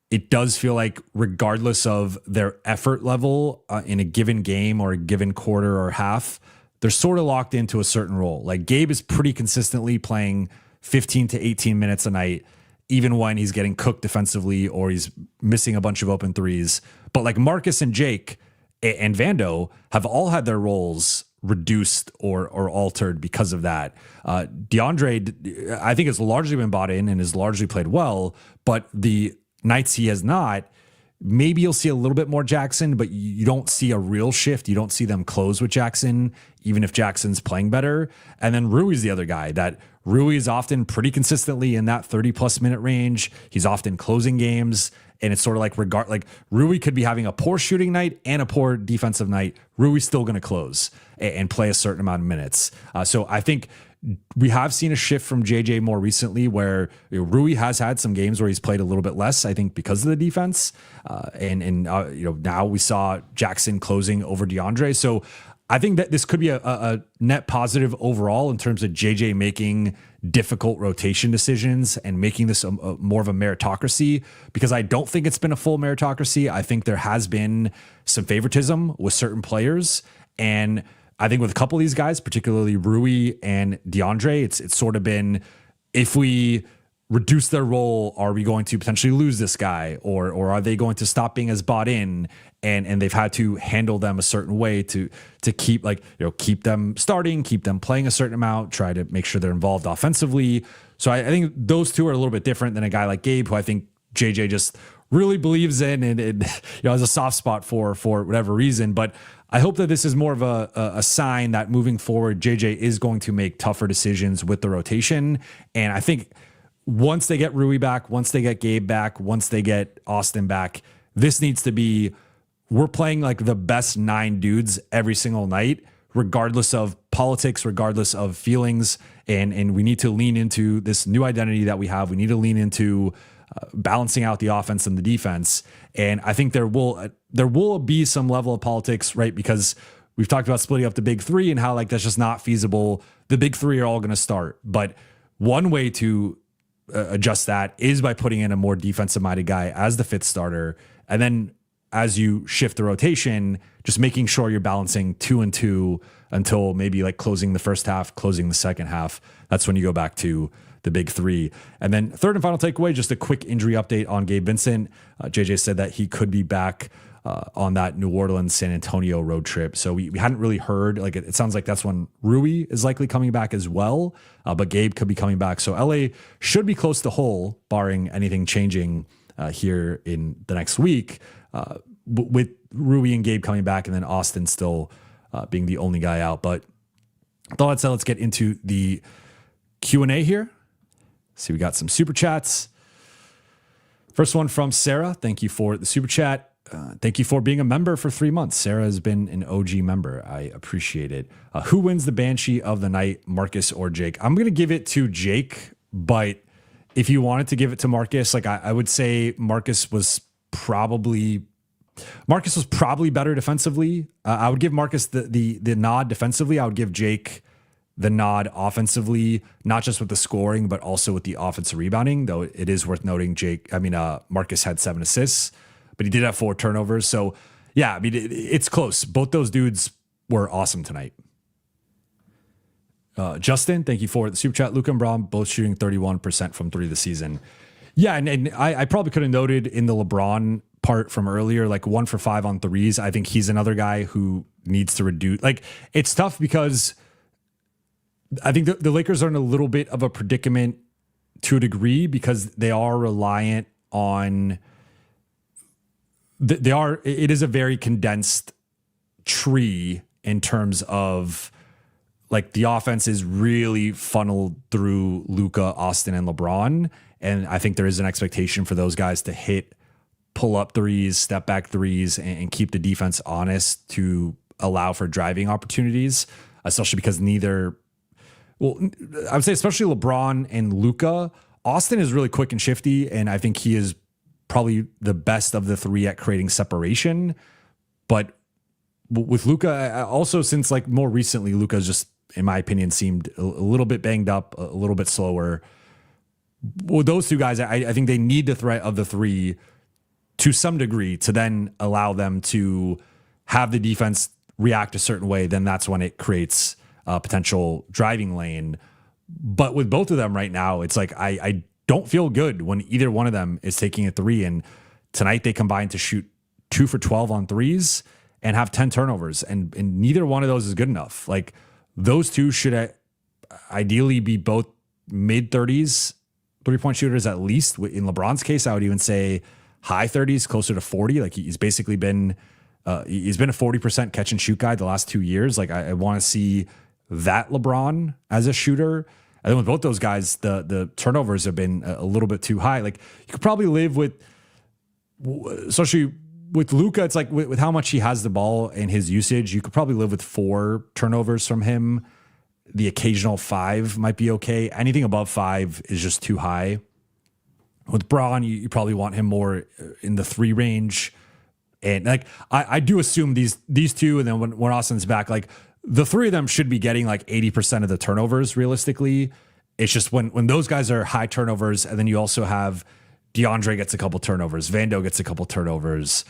it does feel like, regardless of their effort level in a given game or a given quarter or half, they're sort of locked into a certain role. Like Gabe is pretty consistently playing 15 to 18 minutes a night, even when he's getting cooked defensively or he's missing a bunch of open threes. But like Marcus and Jake and Vando have all had their roles reduced or altered because of that. DeAndre, I think, has largely been bought in and has largely played well, but the nights he has not, maybe you'll see a little bit more Jaxson, but you don't see a real shift. You don't see them close with Jaxson, even if Jackson's playing better. And then Rui's the other guy that Rui is often pretty consistently in that 30+ minute range. He's often closing games. And it's sort of like Rui could be having a poor shooting night and a poor defensive night. Rui's still going to close and play a certain amount of minutes. So I think we have seen a shift from JJ more recently where Rui has had some games where he's played a little bit less, I think, because of the defense. Now we saw Jaxson closing over Deandre. So I think that this could be a net positive overall in terms of JJ making difficult rotation decisions and making this more of a meritocracy, because I don't think it's been a full meritocracy. I think there has been some favoritism with certain players. And I think with a couple of these guys, particularly Rui and DeAndre, it's sort of been, if we reduce their role, are we going to potentially lose this guy, or are they going to stop being as bought in? And they've had to handle them a certain way to keep keep them starting, keep them playing a certain amount, try to make sure they're involved offensively. So I think those two are a little bit different than a guy like Gabe, who I think JJ just really believes in and has a soft spot for whatever reason. But I hope that this is more of a sign that moving forward, JJ is going to make tougher decisions with the rotation. And I think once they get Rui back, once they get Gabe back, once they get Austin back, this needs to be, we're playing like the best 9 dudes every single night, regardless of politics, regardless of feelings. And we need to lean into this new identity that we have. We need to lean into balancing out the offense and the defense. And I think there will be some level of politics, right? Because we've talked about splitting up the big three and how like that's just not feasible. The big three are all going to start. But one way to adjust that is by putting in a more defensive minded guy as the 5th starter. And then as you shift the rotation, just making sure you're balancing 2 and 2 until maybe like closing the first half, closing the second half. That's when you go back to the big three. And then third and final takeaway, just a quick injury update on Gabe Vincent. JJ said that he could be back on that New Orleans, San Antonio road trip. So we hadn't really heard, like it sounds like that's when Rui is likely coming back as well. But Gabe could be coming back. So LA should be close to whole, barring anything changing here in the next week, with Rui and Gabe coming back and then Austin still being the only guy out. But with all that said, let's get into the Q&A here. See, we got some super chats. First one from Sarah. Thank you for the super chat. Thank you for being a member for 3 months. Sarah has been an OG member. I appreciate it. Who wins the Banshee of the night, Marcus or Jake? I'm going to give it to Jake, but if you wanted to give it to Marcus, like I would say Marcus was probably better defensively. I would give Marcus the nod defensively. I would give Jake the nod offensively, not just with the scoring, but also with the offensive rebounding, though it is worth noting Marcus had 7 assists, but he did have 4 turnovers. So yeah, I mean, it's close. Both those dudes were awesome tonight. Justin, thank you for the super chat. Luka and Braun both shooting 31% from 3 this season. Yeah, and I probably could have noted in the LeBron part from earlier, like 1 for 5 on threes. I think he's another guy who needs to reduce. Like, it's tough because I think the Lakers are in a little bit of a predicament to a degree because they are reliant on it is a very condensed tree in terms of like the offense is really funneled through Luka, Austin, and LeBron. And I think there is an expectation for those guys to hit pull up threes, step back threes, and keep the defense honest to allow for driving opportunities, especially because I would say especially LeBron and Luka. Austin is really quick and shifty, and I think he is probably the best of the 3 at creating separation. But with Luka, also since like more recently, Luka's just, in my opinion, seemed a little bit banged up, a little bit slower. Well, those 2 guys, I think they need the threat of the 3 to some degree to then allow them to have the defense react a certain way. Then that's when it creates a potential driving lane. But with both of them right now, it's like I don't feel good when either one of them is taking a 3. And tonight they combined to shoot 2 for 12 on threes and have 10 turnovers. And neither one of those is good enough. Like those 2 should ideally be both mid-30s 3-point shooters at least. In LeBron's case, I would even say high 30s, closer to 40. Like he's basically been he's been a 40% catch and shoot guy the last 2 years. Like I want to see that LeBron as a shooter. I think with both those guys, the turnovers have been a little bit too high. Like you could probably live with, especially with Luka, it's like with how much he has the ball and his usage, you could probably live with 4 turnovers from him. The occasional 5 might be okay. Anything above 5 is just too high. With Braun, you probably want him more in the 3 range. And like I do assume these two, and then when Austin's back, like the 3 of them should be getting like 80% of the turnovers realistically. It's just when those guys are high turnovers, and then you also have DeAndre gets a couple turnovers, Vando gets a couple turnovers,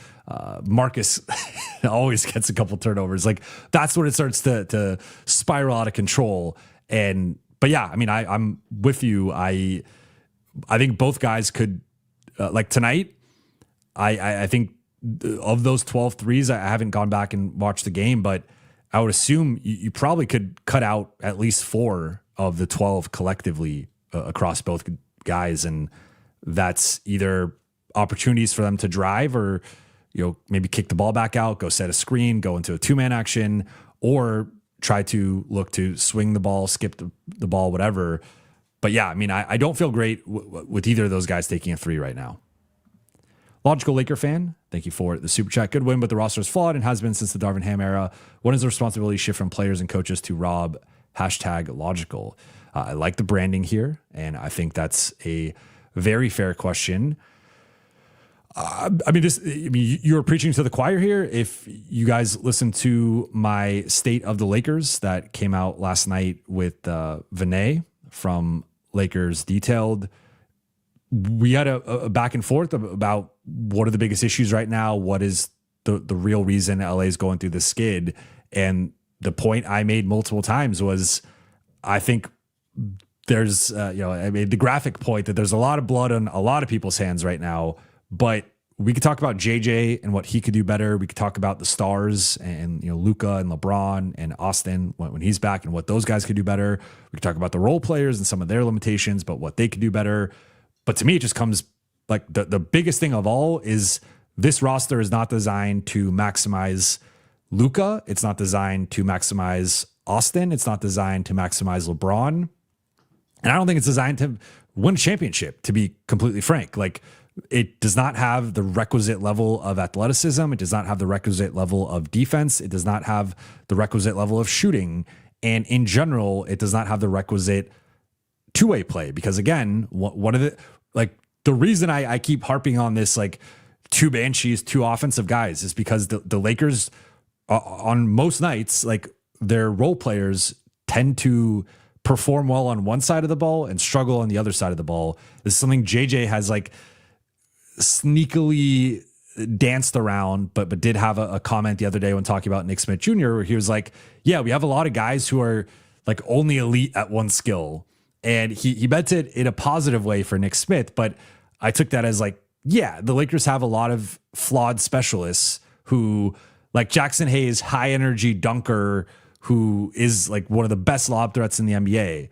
Marcus always gets a couple turnovers. Like that's when it starts to spiral out of control. But yeah, I mean, I'm with you. I think both guys could like tonight. I think of those 12 threes, I haven't gone back and watched the game, but I would assume you probably could cut out at least 4 of the 12 collectively across both guys. And that's either opportunities for them to drive or, maybe kick the ball back out, go set a screen, go into a 2-man action, or try to look to swing the ball, skip the ball, whatever. But yeah, I mean, I don't feel great with either of those guys taking a 3 right now. Logical Laker fan, thank you for the super chat. Good win, but the roster is flawed and has been since the Darvin Ham era. When is the responsibility shift from players and coaches to Rob? #logical. I like the branding here, and I think that's a very fair question. You're preaching to the choir here. If you guys listen to my State of the Lakers that came out last night with Vinay from Lakers Detailed, we had a back and forth about what are the biggest issues right now, what is the real reason LA is going through the skid. And the point I made multiple times was, I think there's, I made the graphic point that there's a lot of blood on a lot of people's hands right now, but we could talk about JJ and what he could do better. We could talk about the stars and, Luka and LeBron and Austin when he's back and what those guys could do better. We could talk about the role players and some of their limitations, but what they could do better. But to me, it just comes like the biggest thing of all is this roster is not designed to maximize Luka. It's not designed to maximize Austin. It's not designed to maximize LeBron. And I don't think it's designed to win a championship, to be completely frank. Like, it does not have the requisite level of athleticism. It does not have the requisite level of defense. It does not have the requisite level of shooting. And in general, it does not have the requisite two-way play. Because again, one of the reason I keep harping on this, like, 2 Banshees, 2 offensive guys, is because the Lakers on most nights, like, their role players tend to perform well on one side of the ball and struggle on the other side of the ball. This is something JJ has like sneakily danced around, but did have a comment the other day when talking about Nick Smith Jr., where he was like, yeah, we have a lot of guys who are like only elite at one skill. And he meant it in a positive way for Nick Smith, but I took that as like, yeah, the Lakers have a lot of flawed specialists who, like Jaxson Hayes, high energy dunker, who is like one of the best lob threats in the NBA,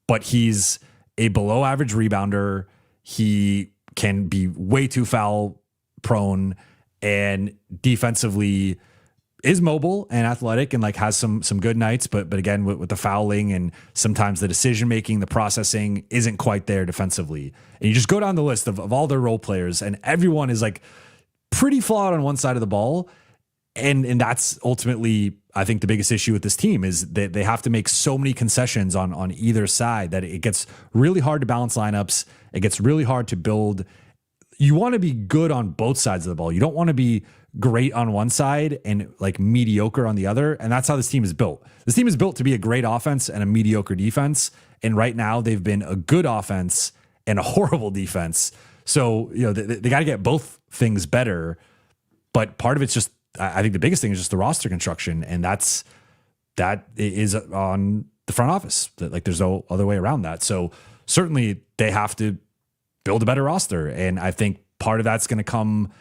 but he's a below average rebounder. He can be way too foul prone, and defensively is mobile and athletic and like has some good nights, but again, with the fouling and sometimes the decision making, the processing isn't quite there defensively. And you just go down the list of all their role players, and everyone is like pretty flawed on one side of the ball. And that's ultimately, I think, the biggest issue with this team is that they have to make so many concessions on either side that it gets really hard to balance lineups. It gets really hard to build. You want to be good on both sides of the ball. You don't want to be great on one side and like mediocre on the other. And that's how this team is built. This team is built to be a great offense and a mediocre defense. And right now they've been a good offense and a horrible defense. So, they got to get both things better. But part of it's just, I think the biggest thing is just the roster construction, and that is on the front office. Like, there's no other way around that. So certainly they have to build a better roster, and I think part of that's going to come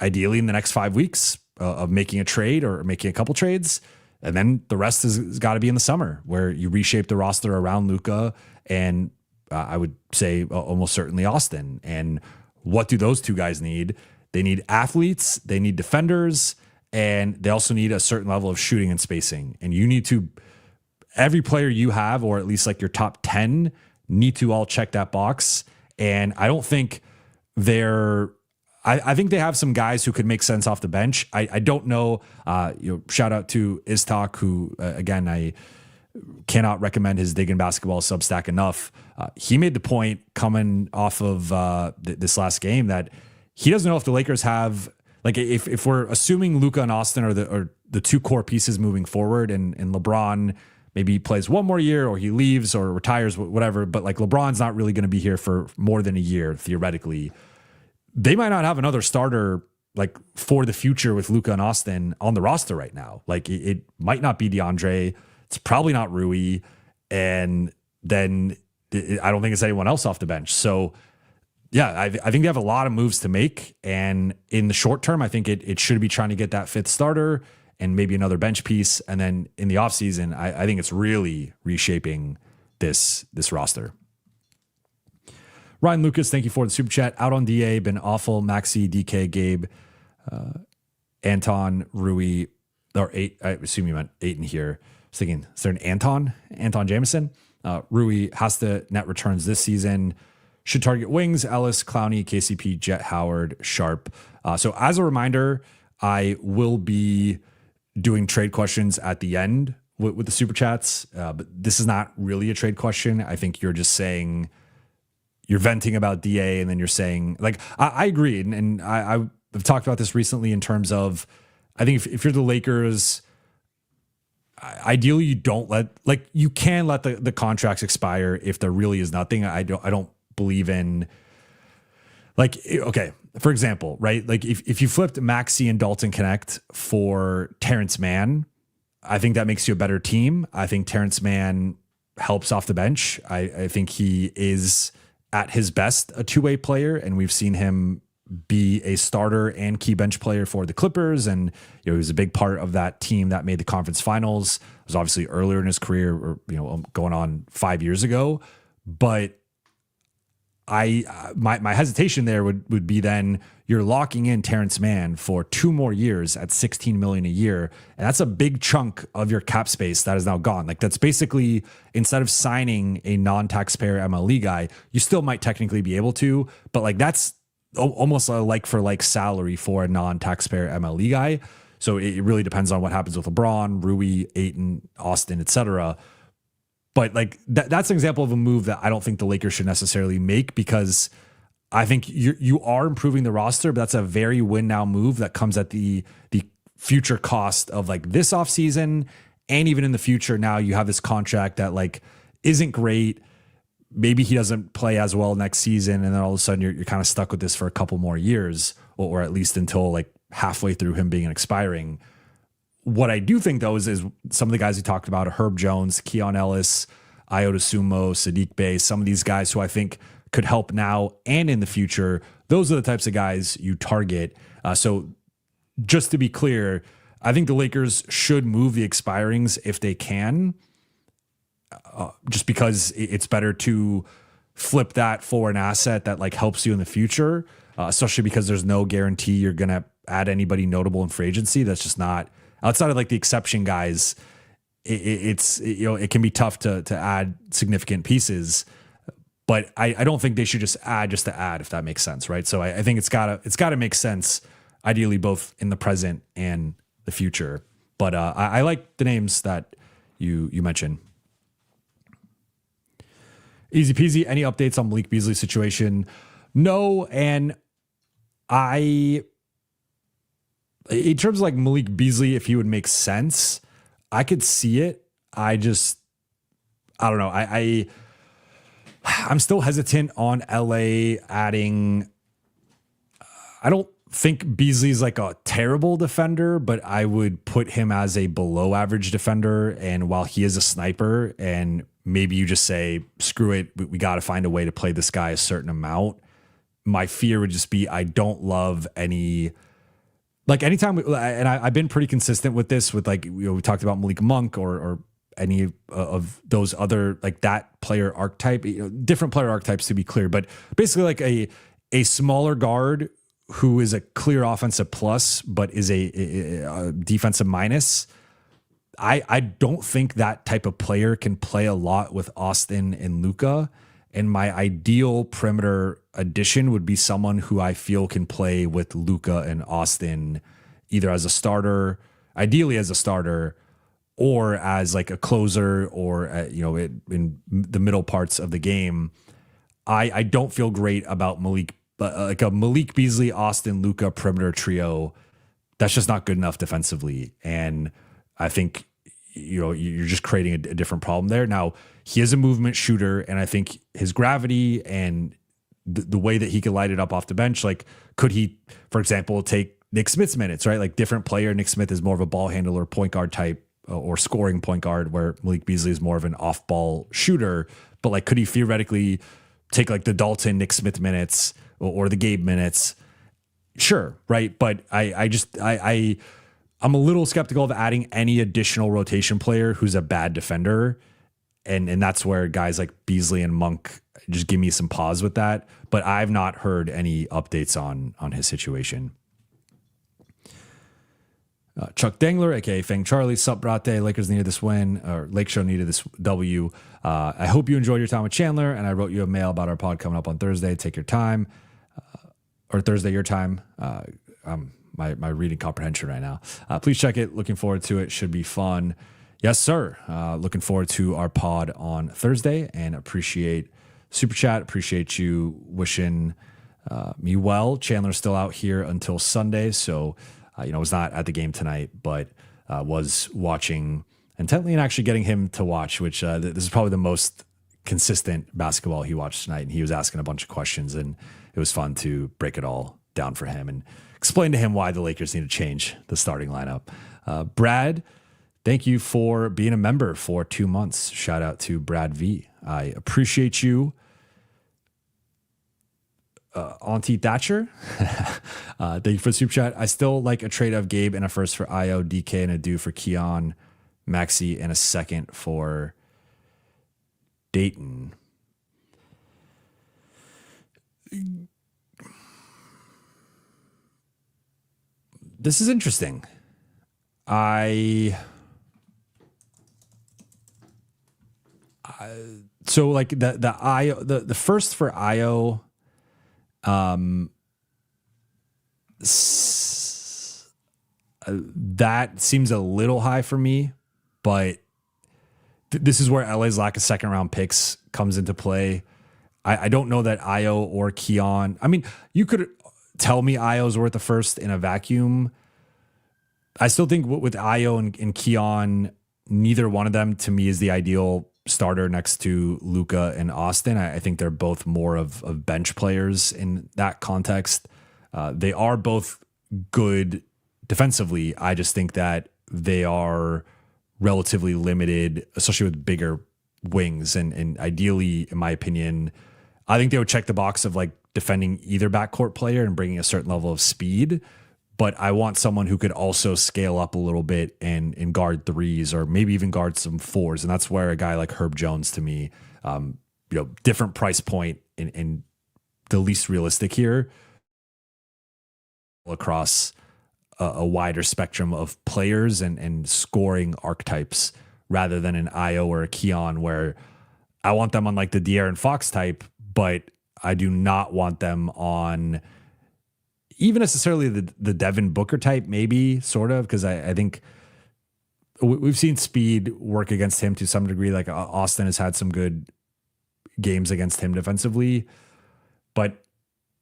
ideally in the next 5 weeks of making a trade or making a couple trades, and then the rest has got to be in the summer where you reshape the roster around Luka and I would say almost certainly Austin. And what do those two guys need? They need athletes, they need defenders, and they also need a certain level of shooting and spacing. And you need to, every player you have, or at least like your top 10, need to all check that box. And I don't think I think they have some guys who could make sense off the bench. I don't know. Shout out to Istok, who again, I cannot recommend his Diggin' Basketball Substack enough. He made the point coming off of this last game that he doesn't know if the Lakers have, like, if we're assuming Luka and Austin are the two core pieces moving forward, and LeBron maybe plays one more year or he leaves or retires, whatever. But like LeBron's not really going to be here for more than a year, theoretically. They might not have another starter like for the future with Luka and Austin on the roster right now. Like it might not be DeAndre. It's probably not Rui. And then I don't think it's anyone else off the bench. So yeah, I think they have a lot of moves to make. And in the short term, I think it should be trying to get that fifth starter and maybe another bench piece. And then in the offseason, I think it's really reshaping this roster. Ryan Lucas, thank you for the super chat. Out on DA, been awful. Maxi, DK, Gabe, Anton, Rui, or eight. I assume you meant Ayton here. I was thinking, is there an Anton Jamison? Rui has to net returns this season. Should target wings, Ellis, Clowney, KCP, Jet, Howard, Sharp. So as a reminder, I will be doing trade questions at the end with the super chats. But this is not really a trade question. I think you're just saying, you're venting about DA and then you're saying, like, I agree. And I've talked about this recently in terms of, I think if you're the Lakers, ideally you don't you can let the contracts expire if there really is nothing. I don't believe in, like, okay, for example, right? Like if you flipped Maxey and Dalton Connect for Terrence Mann, I think that makes you a better team. I think Terrence Mann helps off the bench. I think he is at his best a two-way player, and we've seen him be a starter and key bench player for the Clippers. And, he was a big part of that team that made the conference finals. It was obviously earlier in his career, or, going on 5 years ago. But my hesitation there would be then you're locking in Terrence Mann for 2 more years at $16 million a year. And that's a big chunk of your cap space that is now gone. Like that's basically, instead of signing a non-taxpayer MLE guy, you still might technically be able to, but like that's almost a like for like salary for a non-taxpayer MLE guy. So it really depends on what happens with LeBron, Rui, Ayton, Austin, etc. But like that's an example of a move that I don't think the Lakers should necessarily make, because I think you are improving the roster, but that's a very win now move that comes at the future cost of like this offseason. And even in the future, now you have this contract that like isn't great. Maybe he doesn't play as well next season. And then all of a sudden you're kind of stuck with this for a couple more years, or at least until like halfway through him being expiring. What I do think though is some of the guys we talked about, Herb Jones, Keon Ellis, Iota Sumo, Sadiq Bey, some of these guys who I think could help now and in the future. Those are the types of guys you target. So just to be clear, I think the Lakers should move the expirings if they can, just because it's better to flip that for an asset that like helps you in the future, especially because there's no guarantee you're going to add anybody notable in free agency. That's just not, outside of like the exception guys, it can be tough to add significant pieces. But I don't think they should just add to add, if that makes sense, right? So I think it's gotta make sense, ideally both in the present and the future. But I like the names that you mentioned. Easy peasy. Any updates on Malik Beasley's situation? No, and in terms of like Malik Beasley, if he would make sense, I could see it. I don't know. I'm still hesitant on LA adding. I don't think Beasley's like a terrible defender, but I would put him as a below average defender. And while he is a sniper, and maybe you just say, screw it, we got to find a way to play this guy a certain amount. My fear would just be, I don't love any, like anytime, I've been pretty consistent with this with like, we talked about Malik Monk or any of those other, like that player archetype, different player archetypes to be clear, but basically like a smaller guard who is a clear offensive plus, but is a defensive minus. I don't think that type of player can play a lot with Austin and Luka. And my ideal perimeter addition would be someone who I feel can play with Luka and Austin, either as a starter, ideally as a starter, or as like a closer, or in the middle parts of the game. I don't feel great about like a Malik Beasley, Austin, Luka perimeter trio. That's just not good enough defensively, and I think you're just creating a different problem there. Now, he is a movement shooter, and I think his gravity and the way that he can light it up off the bench, like could he, for example, take Nick Smith's minutes, right? Like different player. Nick Smith is more of a ball handler, point guard type, or scoring point guard, where Malik Beasley is more of an off ball shooter. But like, could he theoretically take like the Dalton Nick Smith minutes or the Gabe minutes? Sure. Right. But I'm a little skeptical of adding any additional rotation player who's a bad defender. And that's where guys like Beasley and Monk just give me some pause with that. But I've not heard any updates on his situation. Chuck Dangler, aka Fang Charlie, sup brate. Lakers needed this win, or Lake Show needed this W. I hope you enjoyed your time with Chandler, and I wrote you a mail about our pod coming up on Thursday. Take your time, or Thursday your time. My reading comprehension right now. Please check it. Looking forward to it. Should be fun. Yes, sir. Looking forward to our pod on Thursday, and appreciate Super Chat. Appreciate you wishing me well. Chandler's still out here until Sunday, so was not at the game tonight, but was watching intently and actually getting him to watch, which this is probably the most consistent basketball he watched tonight. And he was asking a bunch of questions, and it was fun to break it all down for him and explain to him why the Lakers need to change the starting lineup. Brad, thank you for being a member for 2 months. Shout out to Brad V. I appreciate you. Auntie Thatcher, thank you for the super chat. I still like a trade of Gabe and a first for Io, DK, and a due for Keon, Maxi, and a second for Dayton. This is interesting. So like the Io, the first for Io. That seems a little high for me, but this is where LA's lack of second round picks comes into play. I don't know that Io or Keon. I mean, you could tell me Io's worth a first in a vacuum. I still think with Io and Keon, neither one of them to me is the ideal starter next to Luka and Austin. I think they're both more of bench players in that context. They are both good defensively. I just think that they are relatively limited, especially with bigger wings. And ideally, in my opinion, I think they would check the box of like defending either backcourt player and bringing a certain level of speed. But I want someone who could also scale up a little bit and guard threes, or maybe even guard some fours. And that's where a guy like Herb Jones, to me, different price point and the least realistic here, across a wider spectrum of players and scoring archetypes, rather than an Io or a Keon, where I want them on like the De'Aaron Fox type, but I do not want them on even necessarily the Devin Booker type, maybe sort of, because I think we've seen speed work against him to some degree. Like Austin has had some good games against him defensively, but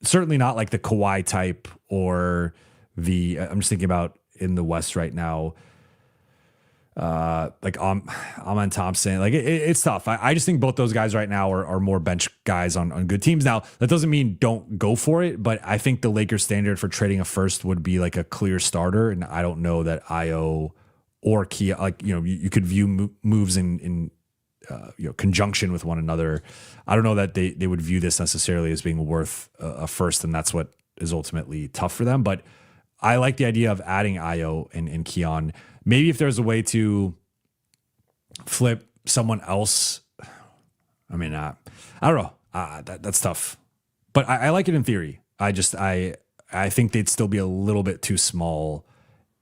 certainly not like the Kawhi type or I'm just thinking about in the West right now, like Amen Thompson. Like it's tough. I just think both those guys right now are more bench guys on good teams. Now, that doesn't mean don't go for it, but I think the Lakers standard for trading a first would be like a clear starter. And I don't know that Io or Kia, like, you could view moves in conjunction with one another. I don't know that they would view this necessarily as being worth a first. And that's what is ultimately tough for them. But I like the idea of adding Io and Keon. Maybe if there's a way to flip someone else. I mean, I don't know. That's tough. but I like it in theory. I think they'd still be a little bit too small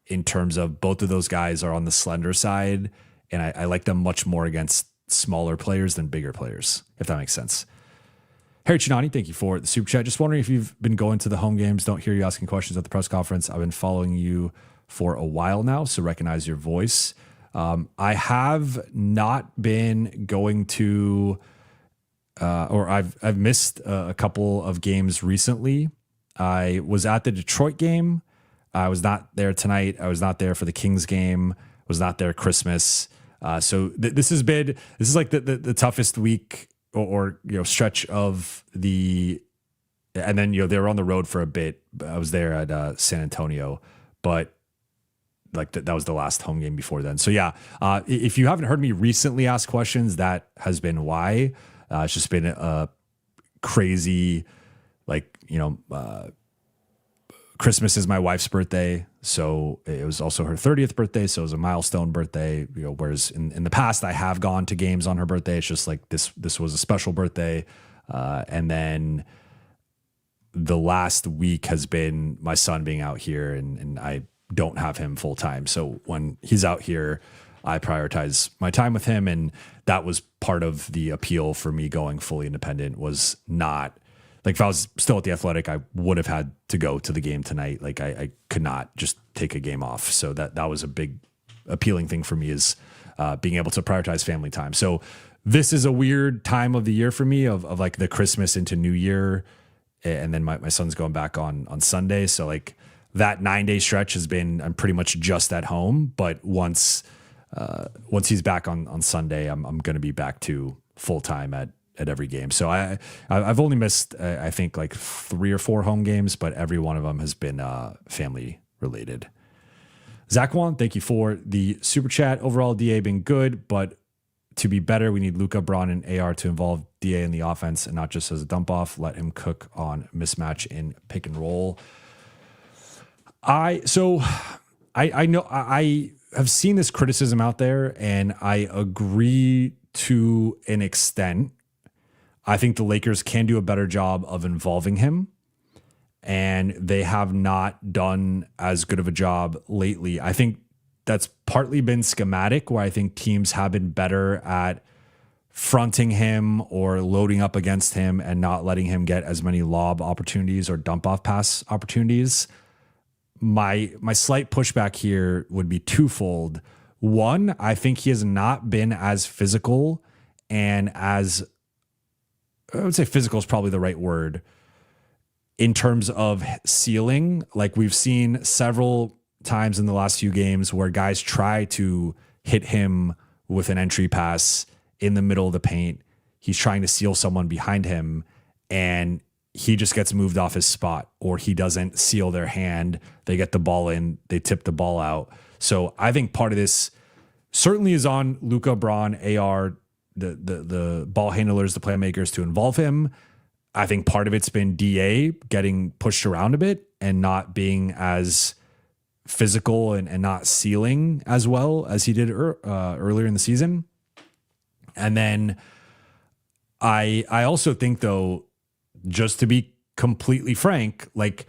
in terms of both of those guys are on the slender side, and I like them much more against smaller players than bigger players, if that makes sense. Harry Chinani, thank you for the super chat. Just wondering if you've been going to the home games. Don't hear you asking questions at the press conference. I've been following you for a while now, so recognize your voice. I have not been going to, or I've missed a couple of games recently. I was at the Detroit game. I was not there tonight. I was not there for the Kings game. Was not there Christmas. So this is like the toughest week or stretch of the, and then they were on the road for a bit. I was there at San Antonio, but like that was the last home game before then. So yeah, if you haven't heard me recently ask questions, that has been why. It's just been a crazy, Christmas is my wife's birthday, so it was also her 30th birthday, so it was a milestone birthday. Whereas in the past I have gone to games on her birthday. It's just like this was a special birthday, and then the last week has been my son being out here, and I don't have him full time. So when he's out here, I prioritize my time with him, and that was part of the appeal for me going fully independent. Was not. Like if I was still at the Athletic, I would have had to go to the game tonight. Like I could not just take a game off. So that was a big appealing thing for me, is being able to prioritize family time. So this is a weird time of the year for me of like the Christmas into New Year. And then my son's going back on Sunday. So like that 9-day stretch has been, I'm pretty much just at home. But once he's back on Sunday, I'm going to be back to full time at every game. So I've only missed, I think like 3 or 4 home games, but every one of them has been family related. Zach Wan, thank you for the super chat. Overall, DA been good, but to be better, we need Luka, Braun, and AR to involve DA in the offense and not just as a dump off. Let him cook on mismatch in pick and roll. I know I have seen this criticism out there, and I agree to an extent. I think the Lakers can do a better job of involving him, and they have not done as good of a job lately. I think that's partly been schematic, where I think teams have been better at fronting him or loading up against him and not letting him get as many lob opportunities or dump off pass opportunities. My slight pushback here would be twofold. One, I think he has not been as physical and as, I would say physical is probably the right word, in terms of sealing. Like we've seen several times in the last few games where guys try to hit him with an entry pass in the middle of the paint. He's trying to seal someone behind him, and he just gets moved off his spot, or he doesn't seal their hand. They get the ball in, they tip the ball out. So I think part of this certainly is on Luka, Braun, AR, the ball handlers, the playmakers to involve him. I think part of it's been DA getting pushed around a bit and not being as physical and not sealing as well as he did earlier in the season. And then I also think, though, just to be completely frank, like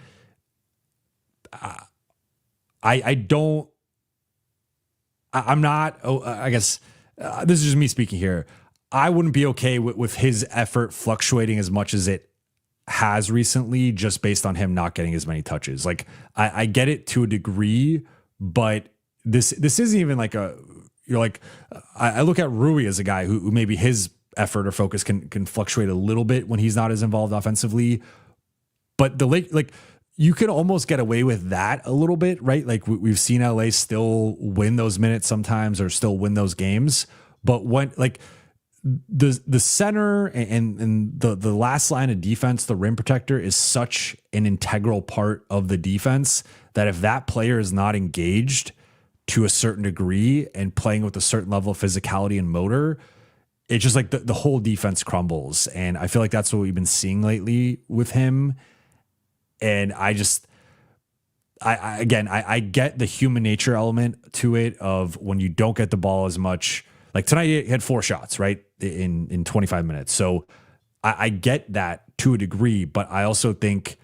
I'm not, I guess this is just me speaking here. I wouldn't be okay with his effort fluctuating as much as it has recently, just based on him not getting as many touches. Like I get it to a degree, but this isn't even like I look at Rui as a guy who maybe his effort or focus can fluctuate a little bit when he's not as involved offensively. But you can almost get away with that a little bit, right? Like we've seen LA still win those minutes sometimes, or still win those games. But when like the center and the last line of defense, the rim protector, is such an integral part of the defense that if that player is not engaged to a certain degree and playing with a certain level of physicality and motor, it's just like the whole defense crumbles. And I feel like that's what we've been seeing lately with him. And I get the human nature element to it of when you don't get the ball as much. Like tonight he had 4 shots, right, in 25 minutes. So I get that to a degree, but I also think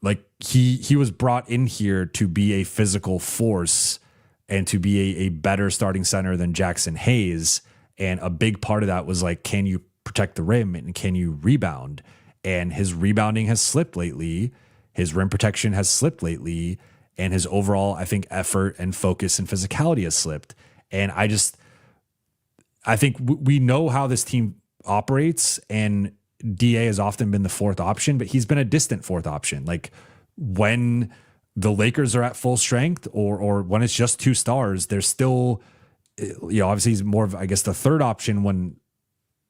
like he was brought in here to be a physical force and to be a better starting center than Jaxson Hayes. And a big part of that was like, can you protect the rim and can you rebound? And his rebounding has slipped lately. His rim protection has slipped lately. And his overall, I think, effort and focus and physicality has slipped. And I think we know how this team operates, and DA has often been the fourth option, but he's been a distant fourth option. Like when the Lakers are at full strength or when it's just two stars, there's still, obviously he's more of, I guess, the third option when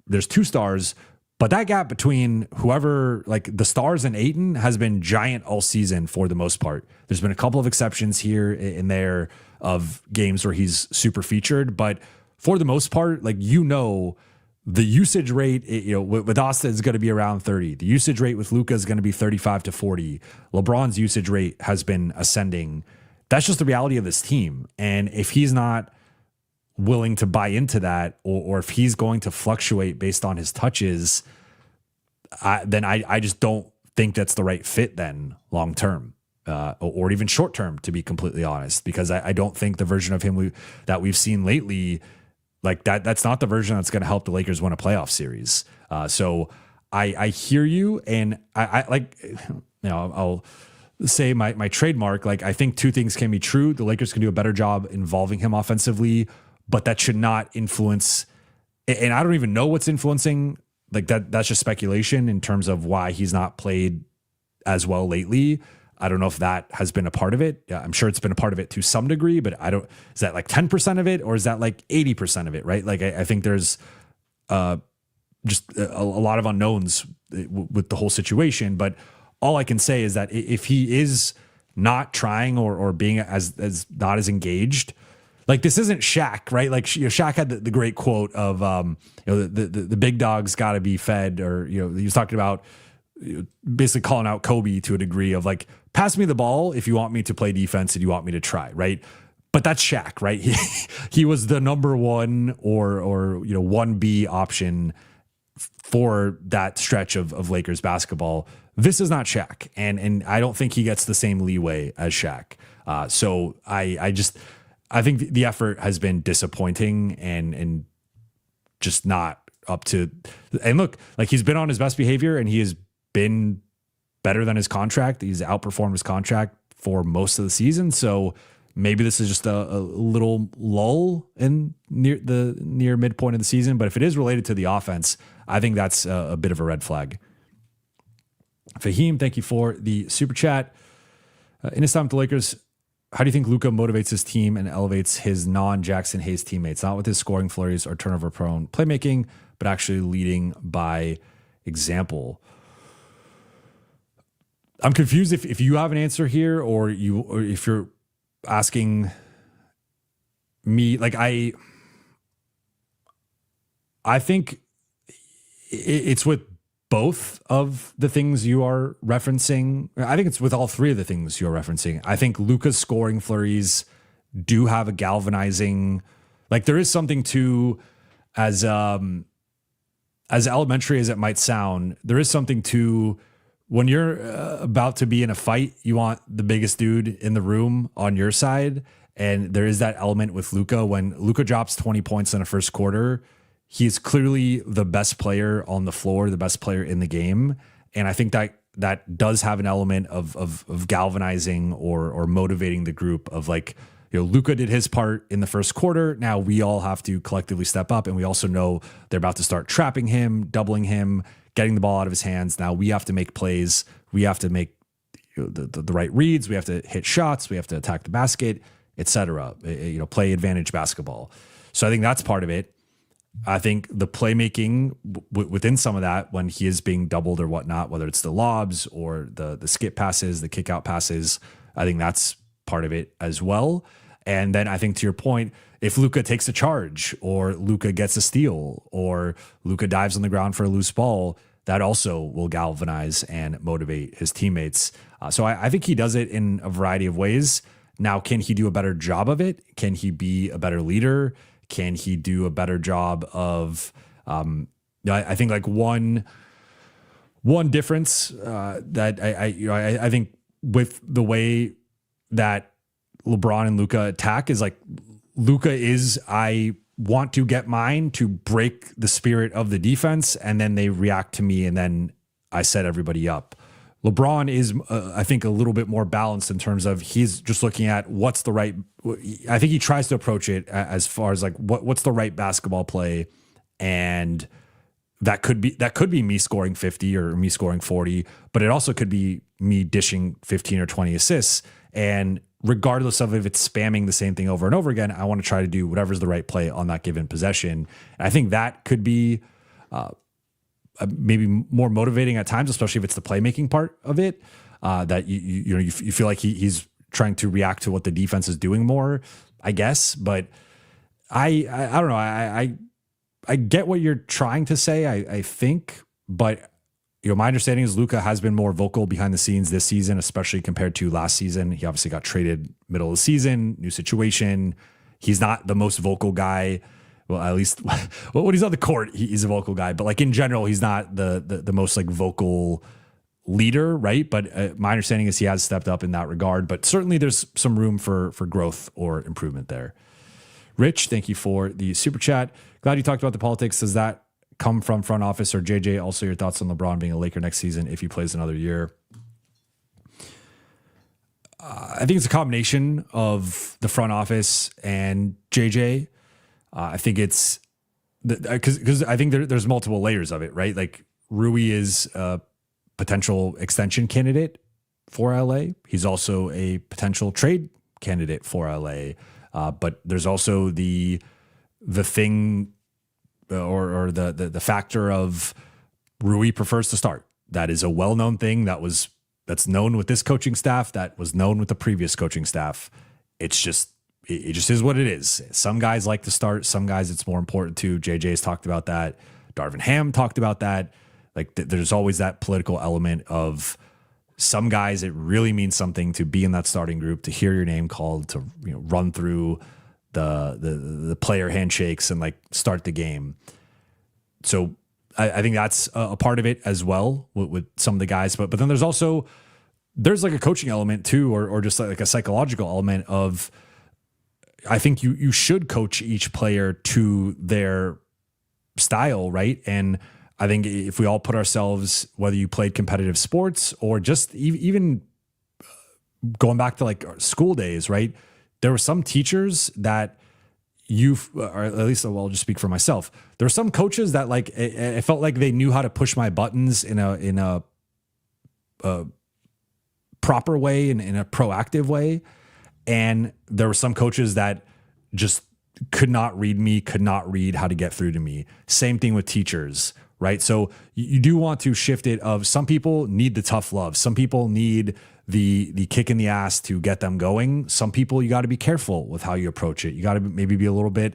there's two stars, but that gap between whoever, like the stars and Ayton, has been giant all season for the most part. There's been a couple of exceptions here and there of games where he's super featured, but for the most part, like, the usage rate, with Austin is going to be around 30. The usage rate with Luka is going to be 35 to 40. LeBron's usage rate has been ascending. That's just the reality of this team. And if he's not willing to buy into that, or if he's going to fluctuate based on his touches, then I just don't think that's the right fit then long term, or even short term, to be completely honest, because I don't think the version of him that we've seen lately, like that's not the version that's going to help the Lakers win a playoff series. So I hear you, and I like, I'll say my trademark. Like, I think two things can be true. The Lakers can do a better job involving him offensively, but that should not influence. And I don't even know what's influencing. Like that's just speculation in terms of why he's not played as well lately. I don't know if that has been a part of it. Yeah, I'm sure it's been a part of it to some degree, but is that like 10% of it, or is that like 80% of it? Right. Like I think there's just a lot of unknowns with the whole situation, but all I can say is that if he is not trying or being as not as engaged, like this isn't Shaq, right? Like Shaq had the great quote of, the big dog's got to be fed, or, he was talking about basically calling out Kobe to a degree of like, pass me the ball if you want me to play defense and you want me to try, right? But that's Shaq, right? He was the number one or 1B option for that stretch of Lakers basketball. This is not Shaq, and I don't think he gets the same leeway as Shaq. So I think the effort has been disappointing and just not up to. And look, like he's been on his best behavior, and he has been better than his contract. He's outperformed his contract for most of the season. So maybe this is just a little lull in near midpoint of the season. But if it is related to the offense, I think that's a bit of a red flag. Fahim, thank you for the super chat. In his time with the Lakers, how do you think Luka motivates his team and elevates his non-Jaxson Hayes teammates? Not with his scoring flurries or turnover-prone playmaking, but actually leading by example. I'm confused if you have an answer here, or if you're asking me. Like I think it's with both of the things you are referencing. I think it's with all three of the things you're referencing. I think Luka's scoring flurries do have a galvanizing, like there is something to, as elementary as it might sound, there is something to when you're about to be in a fight, you want the biggest dude in the room on your side. And there is that element with Luka. When Luka drops 20 points in the first quarter, he's clearly the best player on the floor, the best player in the game. And I think that does have an element of galvanizing or motivating the group of like, Luka did his part in the first quarter. Now we all have to collectively step up. And we also know they're about to start trapping him, doubling him, getting the ball out of his hands. Now we have to make plays. We have to make the right reads. We have to hit shots. We have to attack the basket, etc. Play advantage basketball. So I think that's part of it. I think the playmaking within some of that, when he is being doubled or whatnot, whether it's the lobs or the skip passes, the kick out passes, I think that's part of it as well. And then I think to your point, if Luka takes a charge or Luka gets a steal or Luka dives on the ground for a loose ball, that also will galvanize and motivate his teammates. So I think he does it in a variety of ways. Now, can he do a better job of it? Can he be a better leader? Can he do a better job of, I think like one One difference that I think with the way that LeBron and Luka attack is like Luka is, I want to get mine to break the spirit of the defense, and then they react to me, and then I set everybody up. LeBron is, I think, a little bit more balanced in terms of he's just looking at what's the right. I think he tries to approach it as far as like what's the right basketball play, and that could be me scoring 50 or me scoring 40, but it also could be me dishing 15 or 20 assists. And regardless of if it's spamming the same thing over and over again, I want to try to do whatever's the right play on that given possession. And I think that could be maybe more motivating at times, especially if it's the playmaking part of it. That you feel like he's trying to react to what the defense is doing more, I guess. But I don't know. I get what you're trying to say, I think, but my understanding is Luka has been more vocal behind the scenes this season, especially compared to last season. He obviously got traded middle of the season, new situation. He's not the most vocal guy. Well, at least when he's on the court, he's a vocal guy, but like in general, he's not the most like vocal leader, right? But my understanding is he has stepped up in that regard, but certainly there's some room for growth or improvement there. Rich, thank you for the super chat. Glad you talked about the politics. Does that come from front office or JJ? Also, your thoughts on LeBron being a Laker next season if he plays another year? I think it's a combination of the front office and JJ. I think it's because I think there's multiple layers of it, right? Like Rui is a potential extension candidate for LA. He's also a potential trade candidate for LA. But there's also the thing or the factor of Rui prefers to start. That is a well-known thing that's known with this coaching staff, that was known with the previous coaching staff. It just is what it is. Some guys like to start, some guys it's more important to. JJ's talked about that. Darvin Ham talked about that. Like there's always that political element of some guys, it really means something to be in that starting group, to hear your name called, to run through the player handshakes and like start the game. So I think that's a part of it as well with some of the guys. But then there's like a coaching element too, or just like a psychological element of, I think you should coach each player to their style, right? And I think if we all put ourselves, whether you played competitive sports or just even going back to like school days, right? There were some teachers that or at least I'll just speak for myself. There were some coaches that like, it felt like they knew how to push my buttons in a proper way and in a proactive way. And there were some coaches that just could not read me, could not read how to get through to me. Same thing with teachers, right? So you do want to shift it of some people need the tough love. Some people need the kick in the ass to get them going. Some people, you got to be careful with how you approach it. You got to maybe be a little bit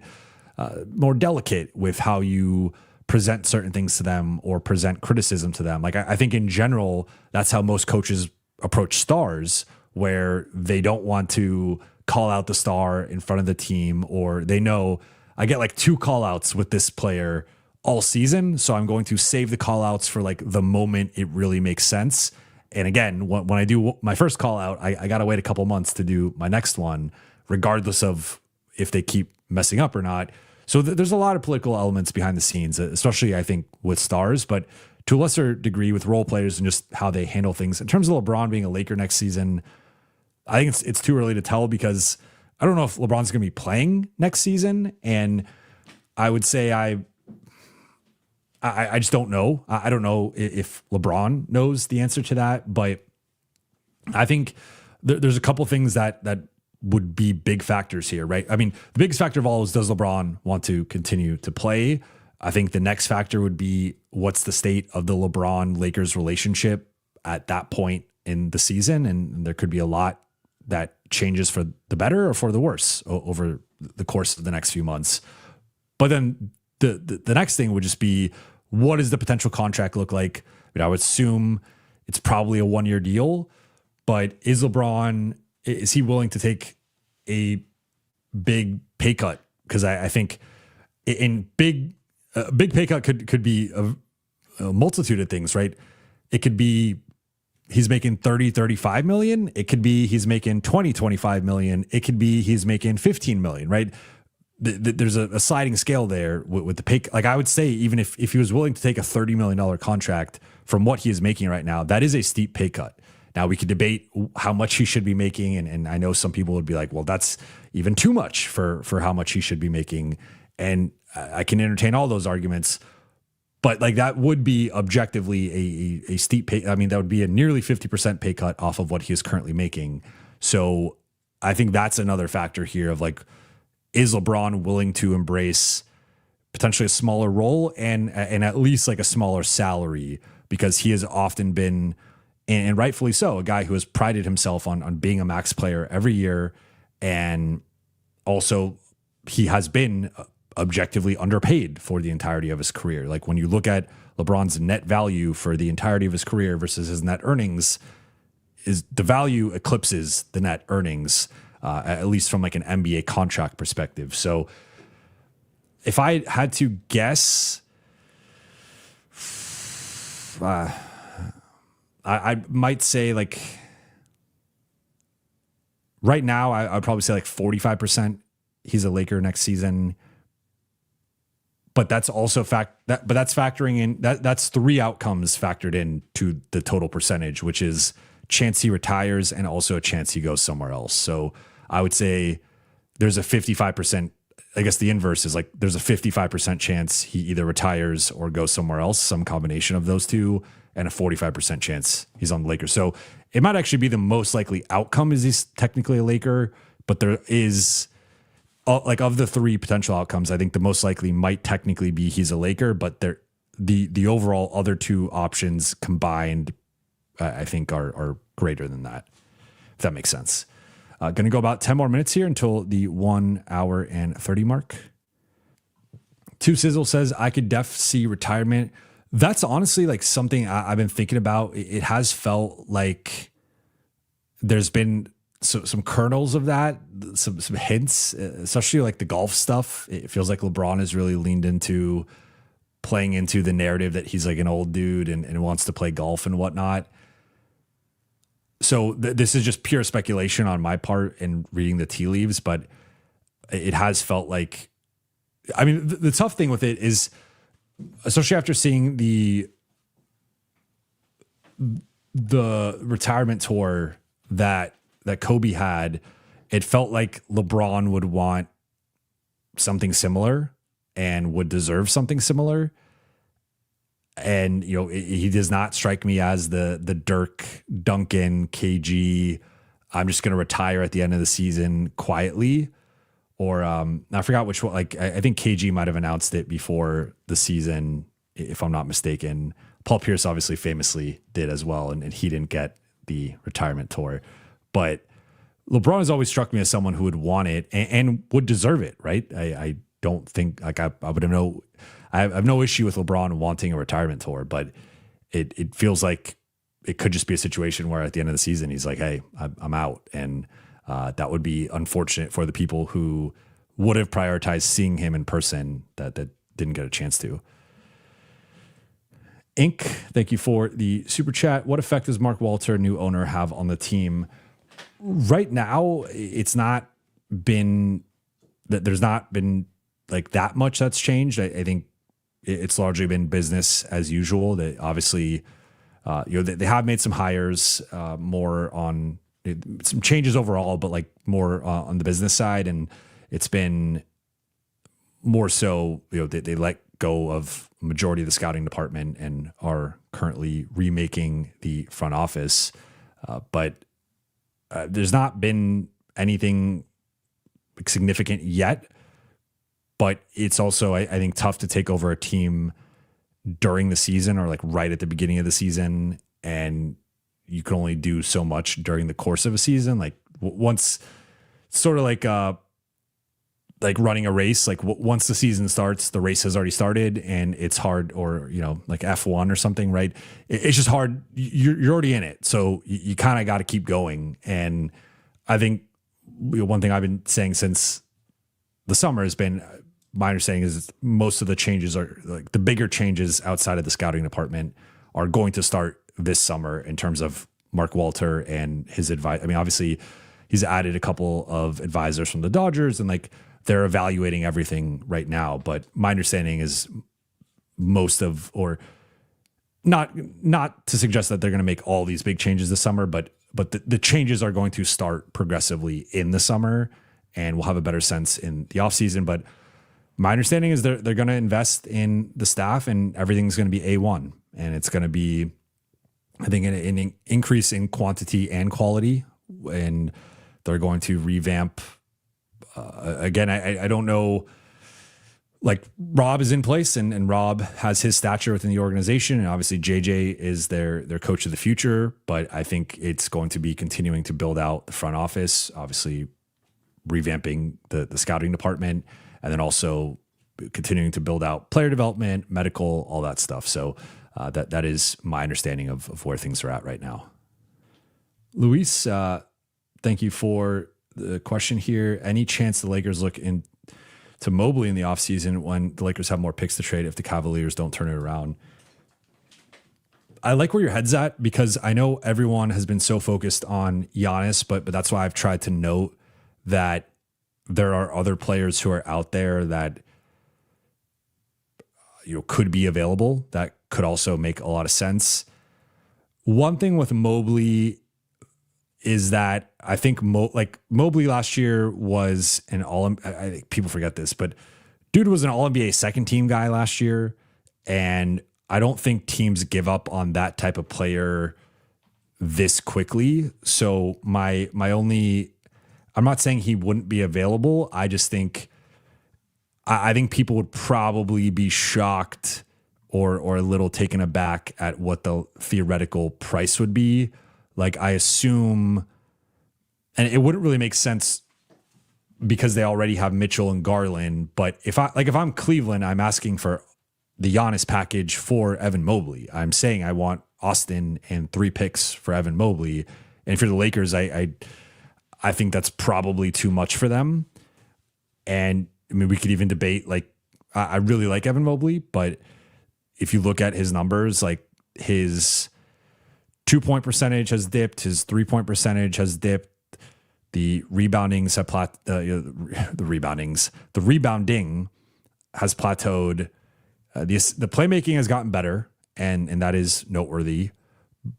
more delicate with how you present certain things to them or present criticism to them. Like I think in general, that's how most coaches approach stars, where they don't want to call out the star in front of the team, or they know I get like 2 call outs with this player all season. So I'm going to save the call outs for like the moment it really makes sense. And again, when I do my first call out, I got to wait a couple months to do my next one, regardless of if they keep messing up or not. So there's a lot of political elements behind the scenes, especially I think with stars, but to a lesser degree with role players and just how they handle things. In terms of LeBron being a Laker next season, I think it's too early to tell, because I don't know if LeBron's going to be playing next season. And I would say I just don't know. I don't know if LeBron knows the answer to that, but I think there's a couple things that would be big factors here, right? I mean, the biggest factor of all is, does LeBron want to continue to play? I think the next factor would be, what's the state of the LeBron-Lakers relationship at that point in the season? And there could be a lot that changes for the better or for the worse over the course of the next few months. But then the next thing would just be, what does the potential contract look like? I mean, I would assume it's probably a 1-year deal, but is he willing to take a big pay cut? Because I think a big pay cut could be a multitude of things, right? It could be he's making 30, 35 million. It could be he's making 20, 25 million. It could be he's making 15 million, right? There's a sliding scale there with the pay. Like I would say, even if he was willing to take a $30 million contract from what he is making right now, that is a steep pay cut. Now we could debate how much he should be making. And I know some people would be like, well, that's even too much for how much he should be making. And I can entertain all those arguments, but like that would be objectively a steep pay. I mean, that would be a nearly 50% pay cut off of what he is currently making. So I think that's another factor here of like, is LeBron willing to embrace potentially a smaller role and at least like a smaller salary, because he has often been, and rightfully so, a guy who has prided himself on being a max player every year. And also he has been objectively underpaid for the entirety of his career. Like when you look at LeBron's net value for the entirety of his career versus his net earnings, is the value eclipses the net earnings, at least from like an NBA contract perspective. So if I had to guess, I might say like right now, I'd probably say like 45% he's a Laker next season. But that's also that's factoring in that's three outcomes factored in to the total percentage, which is chance he retires and also a chance he goes somewhere else. So I would say there's a 55%. I guess the inverse is like there's a 55% chance he either retires or goes somewhere else, some combination of those two, and a 45% chance he's on the Lakers. So it might actually be the most likely outcome is he's technically a Laker, but there is like of the three potential outcomes, I think the most likely might technically be he's a Laker, but the overall other two options combined, I think are greater than that, if that makes sense. Going to go about 10 more minutes here until the 1 hour and 30 mark. Two Sizzle says, I could see retirement. That's honestly like something I've been thinking about. It has felt like there's been some kernels of that, some hints, especially like the golf stuff. It feels like LeBron has really leaned into playing into the narrative that he's like an old dude and wants to play golf and whatnot. So this is just pure speculation on my part and reading the tea leaves, but it has felt like, I mean, the tough thing with it is, especially after seeing the retirement tour that Kobe had, it felt like LeBron would want something similar and would deserve something similar. And, you know, he does not strike me as the Dirk, Duncan, KG, I'm just going to retire at the end of the season quietly. Or I forgot which one. Like I think KG might have announced it before the season, if I'm not mistaken. Paul Pierce obviously famously did as well, and he didn't get the retirement tour. But LeBron has always struck me as someone who would want it and would deserve it, right? I don't think like I would have I have no issue with LeBron wanting a retirement tour, but it feels like it could just be a situation where at the end of the season he's like, hey, I'm out, and that would be unfortunate for the people who would have prioritized seeing him in person that didn't get a chance to. Inc., thank you for the super chat. What effect does Mark Walter, new owner, have on the team? Right now, it's not been that there's not been like that much that's changed. I think it's largely been business as usual. That obviously, they have made some hires, more on some changes overall, but like more on the business side, and it's been more so. They let go of majority of the scouting department and are currently remaking the front office, but there's not been anything significant yet. But it's also, I think, tough to take over a team during the season or like right at the beginning of the season, and you can only do so much during the course of a season. Like once, sort of like running a race. Like once the season starts, the race has already started, and it's hard. Or like F1 or something, right? It's just hard. You're already in it, so you kind of got to keep going. And I think one thing I've been saying since the summer has been, my understanding is most of the changes are like the bigger changes outside of the scouting department are going to start this summer in terms of Mark Walter and his advice. I mean, obviously he's added a couple of advisors from the Dodgers and like they're evaluating everything right now. But my understanding is most of, or not to suggest that they're going to make all these big changes this summer, but the changes are going to start progressively in the summer and we'll have a better sense in the offseason. But my understanding is they're going to invest in the staff and everything's going to be A1. And it's going to be, I think, an increase in quantity and quality. And they're going to revamp. Again, I don't know. Like Rob is in place and Rob has his stature within the organization. And obviously JJ is their coach of the future. But I think it's going to be continuing to build out the front office, obviously revamping the scouting department, and then also continuing to build out player development, medical, all that stuff. So that is my understanding of where things are at right now. Luis, thank you for the question here. Any chance the Lakers look into Mobley in the offseason when the Lakers have more picks to trade if the Cavaliers don't turn it around? I like where your head's at because I know everyone has been so focused on Giannis, but that's why I've tried to note that there are other players who are out there that could be available that could also make a lot of sense. One thing with Mobley is that I think Mobley last year was an I think people forget this, but dude was an All-NBA second team guy last year. And I don't think teams give up on that type of player this quickly. So I'm not saying he wouldn't be available. I just think, I think people would probably be shocked or a little taken aback at what the theoretical price would be. Like I assume, and it wouldn't really make sense because they already have Mitchell and Garland. But if I'm Cleveland, I'm asking for the Giannis package for Evan Mobley. I'm saying I want Austin and 3 picks for Evan Mobley. And if you're the Lakers, I think that's probably too much for them. And I mean, we could even debate, like, I really like Evan Mobley, but if you look at his numbers, like his 2-point percentage has dipped, his 3-point percentage has dipped, the reboundings have the rebounding has plateaued. The playmaking has gotten better, and that is noteworthy.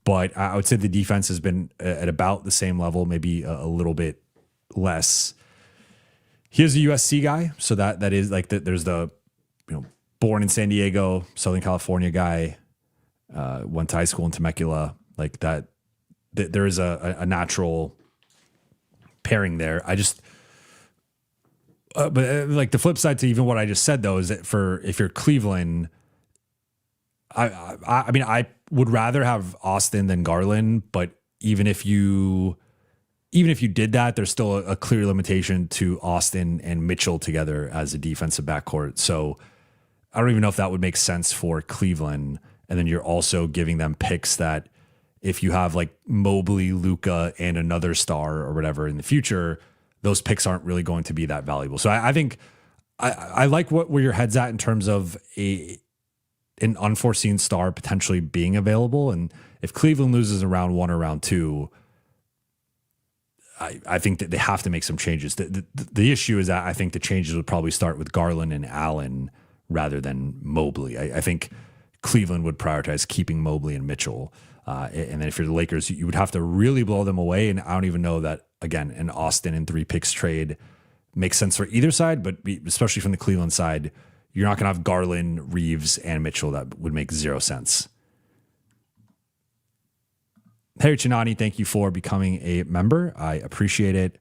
But I would say the defense has been at about the same level, maybe a little bit less. He is a USC guy, so that is like there's the born in San Diego, Southern California guy, went to high school in Temecula, like that. There is a natural pairing there. But like the flip side to even what I just said though is that if you're Cleveland, I mean I would rather have Austin than Garland, but even if you did that, there's still a clear limitation to Austin and Mitchell together as a defensive backcourt. So I don't even know if that would make sense for Cleveland. And then you're also giving them picks that if you have like Mobley, Luka, and another star or whatever in the future, those picks aren't really going to be that valuable. So I think I like where your head's at in terms of an unforeseen star potentially being available. And if Cleveland loses in round 1 or round 2, I think that they have to make some changes. The issue is that I think the changes would probably start with Garland and Allen rather than Mobley. I think Cleveland would prioritize keeping Mobley and Mitchell. And then if you're the Lakers, you would have to really blow them away. And I don't even know that, again, an Austin and 3 picks trade makes sense for either side, but especially from the Cleveland side, you're not going to have Garland, Reeves, and Mitchell. That would make zero sense. Harry Chinani, thank you for becoming a member. I appreciate it.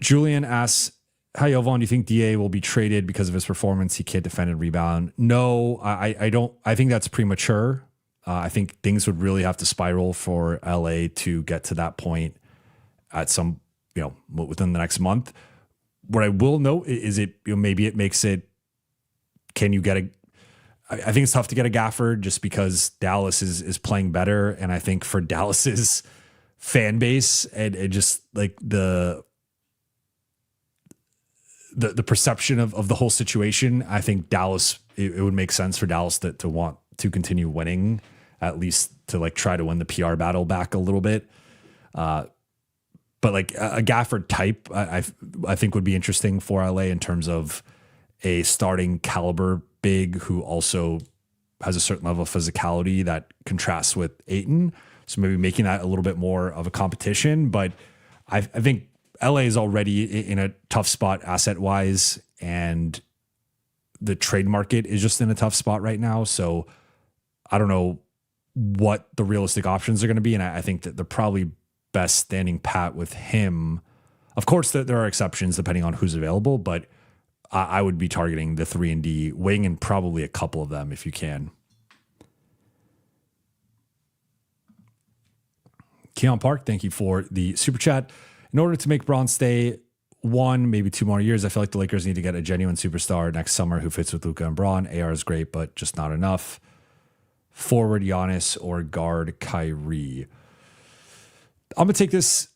Julian asks, hi, Jovan, do you think DA will be traded because of his performance? He can't defend and rebound. No, I don't. I think that's premature. I think things would really have to spiral for LA to get to that point at some, within the next month. What I will note is maybe it makes it, can you get I think it's tough to get a Gafford just because Dallas is playing better. And I think for Dallas's fan base and just like the perception of the whole situation, I think Dallas, it would make sense for Dallas to want to continue winning at least to like try to win the PR battle back a little bit. But like a Gafford type, I think would be interesting for LA in terms of a starting caliber big who also has a certain level of physicality that contrasts with Ayton. So maybe making that a little bit more of a competition. But I think LA is already in a tough spot asset wise, and the trade market is just in a tough spot right now. So I don't know what the realistic options are going to be. And I think that they're probably best standing pat with him. Of course, there are exceptions depending on who's available, but I would be targeting the 3-and-D wing and probably a couple of them if you can. Keon Park, thank you for the super chat. In order to make Bron stay 1, maybe 2 more years, I feel like the Lakers need to get a genuine superstar next summer who fits with Luka and Bron. AR is great, but just not enough. Forward Giannis or guard Kyrie. I'm going to take this.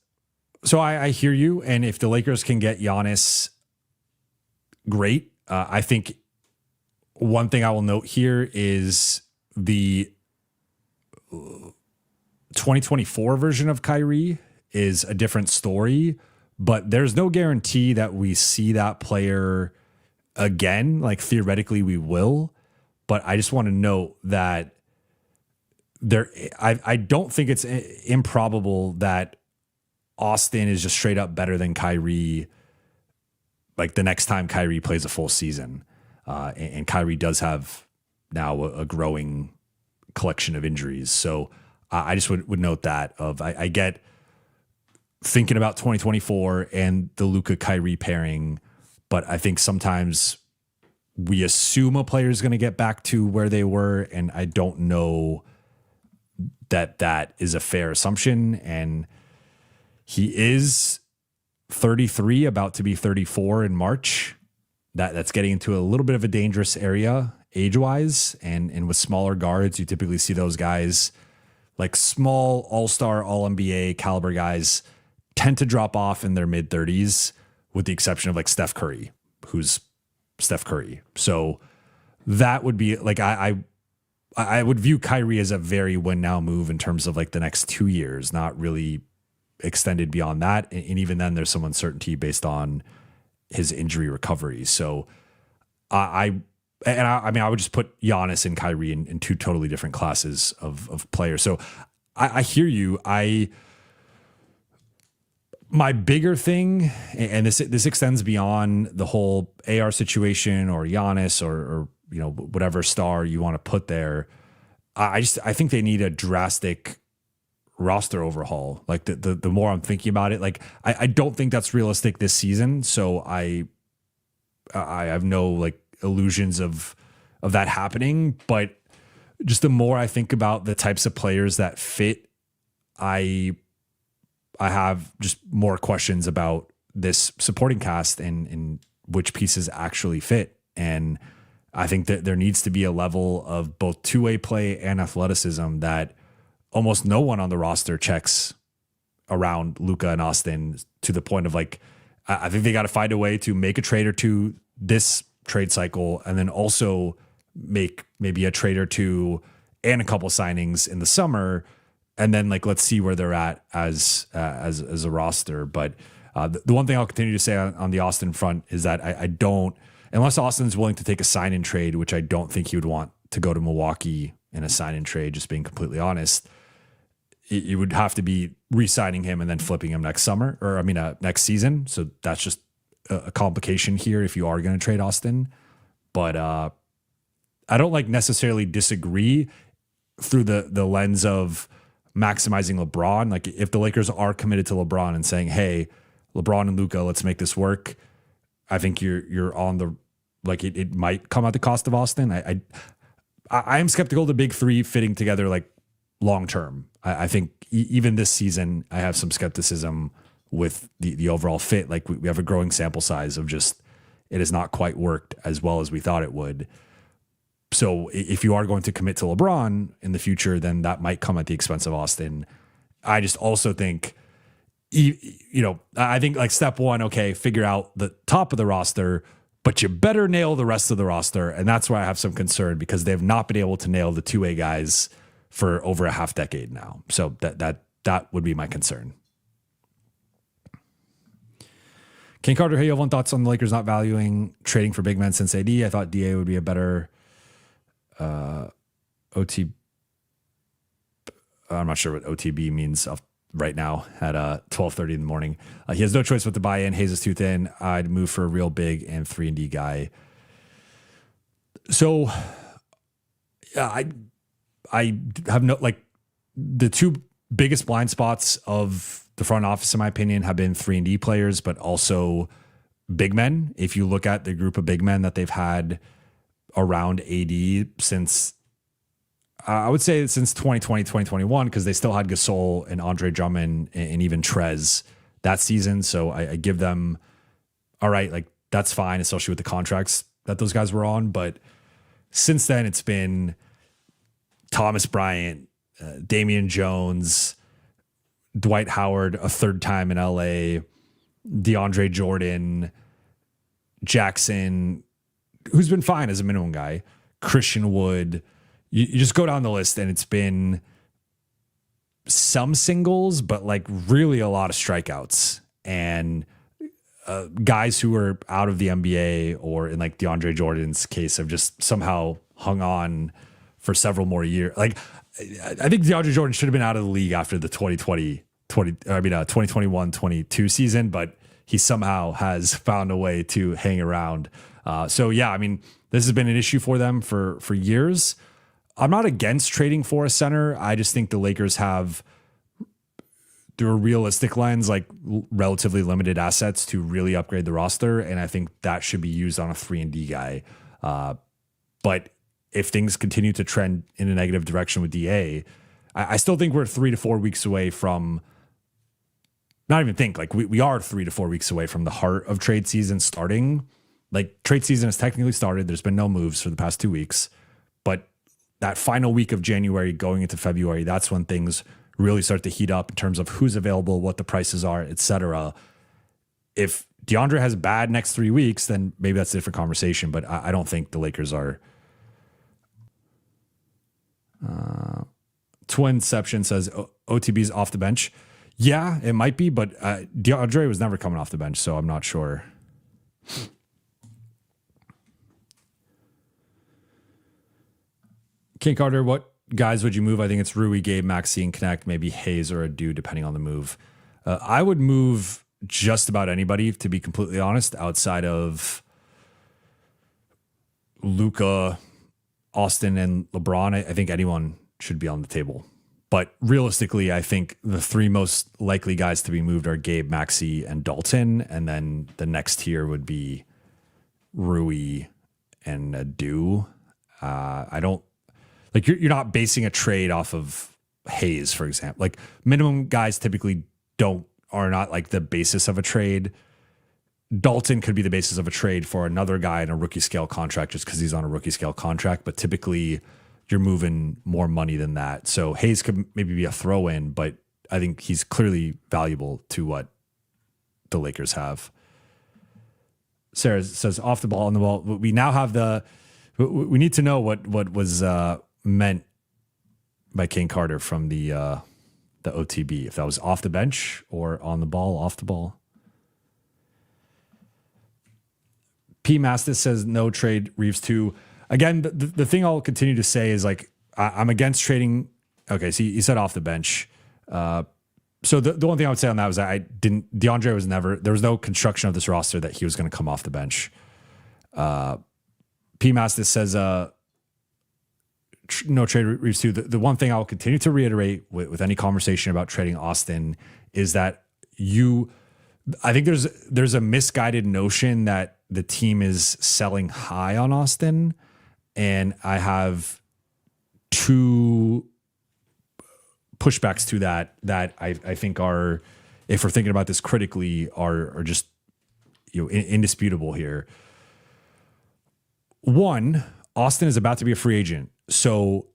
So I hear you. And if the Lakers can get Giannis, great. I think one thing I will note here is the 2024 version of Kyrie is a different story, but there's no guarantee that we see that player again. Like theoretically we will, but I just want to note that I don't think it's improbable that Austin is just straight up better than Kyrie. Like the next time Kyrie plays a full season, and Kyrie does have now a growing collection of injuries. So I just would note that I get thinking about 2024 and the Luka Kyrie pairing, but I think sometimes we assume a player is going to get back to where they were. And I don't know that is a fair assumption. And he is 33, about to be 34 in March. That's getting into a little bit of a dangerous area age-wise. And with smaller guards, you typically see those guys, like small all-star, all-NBA caliber guys, tend to drop off in their mid-30s, with the exception of like Steph Curry, who's Steph Curry. So that would be like, I would view Kyrie as a very win-now move in terms of like the next 2 years, not really extended beyond that. And even then there's some uncertainty based on his injury recovery. So I would just put Giannis and Kyrie in 2 totally different classes of players. So I hear you. My bigger thing, and this extends beyond the whole AR situation or Giannis or you know, whatever star you want to put there. I think they need a drastic roster overhaul. Like the more I'm thinking about it, like I don't think that's realistic this season. So I have no like illusions of that happening, but just the more I think about the types of players that fit, I have just more questions about this supporting cast and which pieces actually fit. And I think that there needs to be a level of both two-way play and athleticism that almost no one on the roster checks around Luka and Austin, to the point of like, I think they got to find a way to make a trade or two this trade cycle, and then also make maybe a trade or two and a couple signings in the summer. And then like, let's see where they're at as a roster. But the one thing I'll continue to say on the Austin front is that I don't, unless Austin's willing to take a sign and trade, which I don't think he would want to go to Milwaukee in a sign and trade, just being completely honest, it would have to be re-signing him and then flipping him next summer, or next season. So that's just a complication here if you are going to trade Austin. But I don't like necessarily disagree through the lens of maximizing LeBron. Like if the Lakers are committed to LeBron and saying, hey, LeBron and Luka, let's make this work, I think you're on the, like it might come at the cost of Austin. I am skeptical of the big three fitting together like long term. I think even this season I have some skepticism with the overall fit. Like we have a growing sample size of just, it has not quite worked as well as we thought it would. So if you are going to commit to LeBron in the future, then that might come at the expense of Austin. I just also think, I think like step one, okay, figure out the top of the roster, but you better nail the rest of the roster. And that's why I have some concern, because they have not been able to nail the two-way guys for over a half decade now. So that would be my concern. King Carter, hey, Jovan, thoughts on the Lakers not valuing trading for big men since AD? I thought DA would be a better OT. I'm not sure what OTB means right now at 12:30 in the morning. He has no choice but to buy in. Hayes is too thin. I'd move for a real big and 3-and-D guy. So I have no, like, the two biggest blind spots of the front office, in my opinion, have been 3-and-D players, but also big men. If you look at the group of big men that they've had around AD since, I would say since 2020, 2021, because they still had Gasol and Andre Drummond and even Trez that season. So I give them, all right, like, that's fine, especially with the contracts that those guys were on. But since then, it's been Thomas Bryant, Damian Jones, Dwight Howard, a third time in LA, DeAndre Jordan, Jackson, who's been fine as a minimum guy, Christian Wood. You just go down the list, and it's been some singles, but like really a lot of strikeouts and guys who are out of the NBA, or in like DeAndre Jordan's case, have just somehow hung on for several more years. Like, I think DeAndre Jordan should have been out of the league after the 2021-22 season, but he somehow has found a way to hang around. So yeah, I mean, this has been an issue for them for years. I'm not against trading for a center. I just think the Lakers have, through a realistic lens, like relatively limited assets to really upgrade the roster. And I think that should be used on a 3-and-D guy. But if things continue to trend in a negative direction with DA, I still think we're 3 to 4 weeks away from, not even think, like we are 3 to 4 weeks away from the heart of trade season starting. Like, trade season has technically started. There's been no moves for the past 2 weeks, but that final week of January going into February, that's when things really start to heat up in terms of who's available, what the prices are, etc. If DeAndre has bad next 3 weeks, then maybe that's a different conversation, but I don't think the Lakers are. Twinception says OTB's off the bench. Yeah, it might be, but DeAndre was never coming off the bench, so I'm not sure. King Carter, what guys would you move? I think it's Rui, Gabe, Maxey, and Connect, maybe Hayes or Adu, depending on the move. I would move just about anybody, to be completely honest, outside of Luka, Austin, and LeBron. I think anyone should be on the table. But realistically, I think the three most likely guys to be moved are Gabe, Maxey, and Dalton. And then the next tier would be Rui and Adu. I don't, like, you're not basing a trade off of Hayes, for example. Like, minimum guys typically are not like the basis of a trade. Dalton could be the basis of a trade for another guy in a rookie scale contract just because he's on a rookie scale contract. But typically you're moving more money than that. So Hayes could maybe be a throw in, but I think he's clearly valuable to what the Lakers have. Sarah says off the ball, on the ball. We now have we need to know what was meant by King Carter from the OTB, if that was off the bench or on the ball, off the ball. P. Mastis says no trade Reeves too. Again, the thing I'll continue to say is, like, I'm against trading. Okay, so you said off the bench. So the one thing I would say on that was DeAndre was there was no construction of this roster that he was going to come off the bench. P. Mastis says no trade Reeves too. The one thing I'll continue to reiterate with any conversation about trading Austin is that I think there's a misguided notion that the team is selling high on Austin, and I have two pushbacks to that I think are, if we're thinking about this critically, are just indisputable here. One, Austin is about to be a free agent, so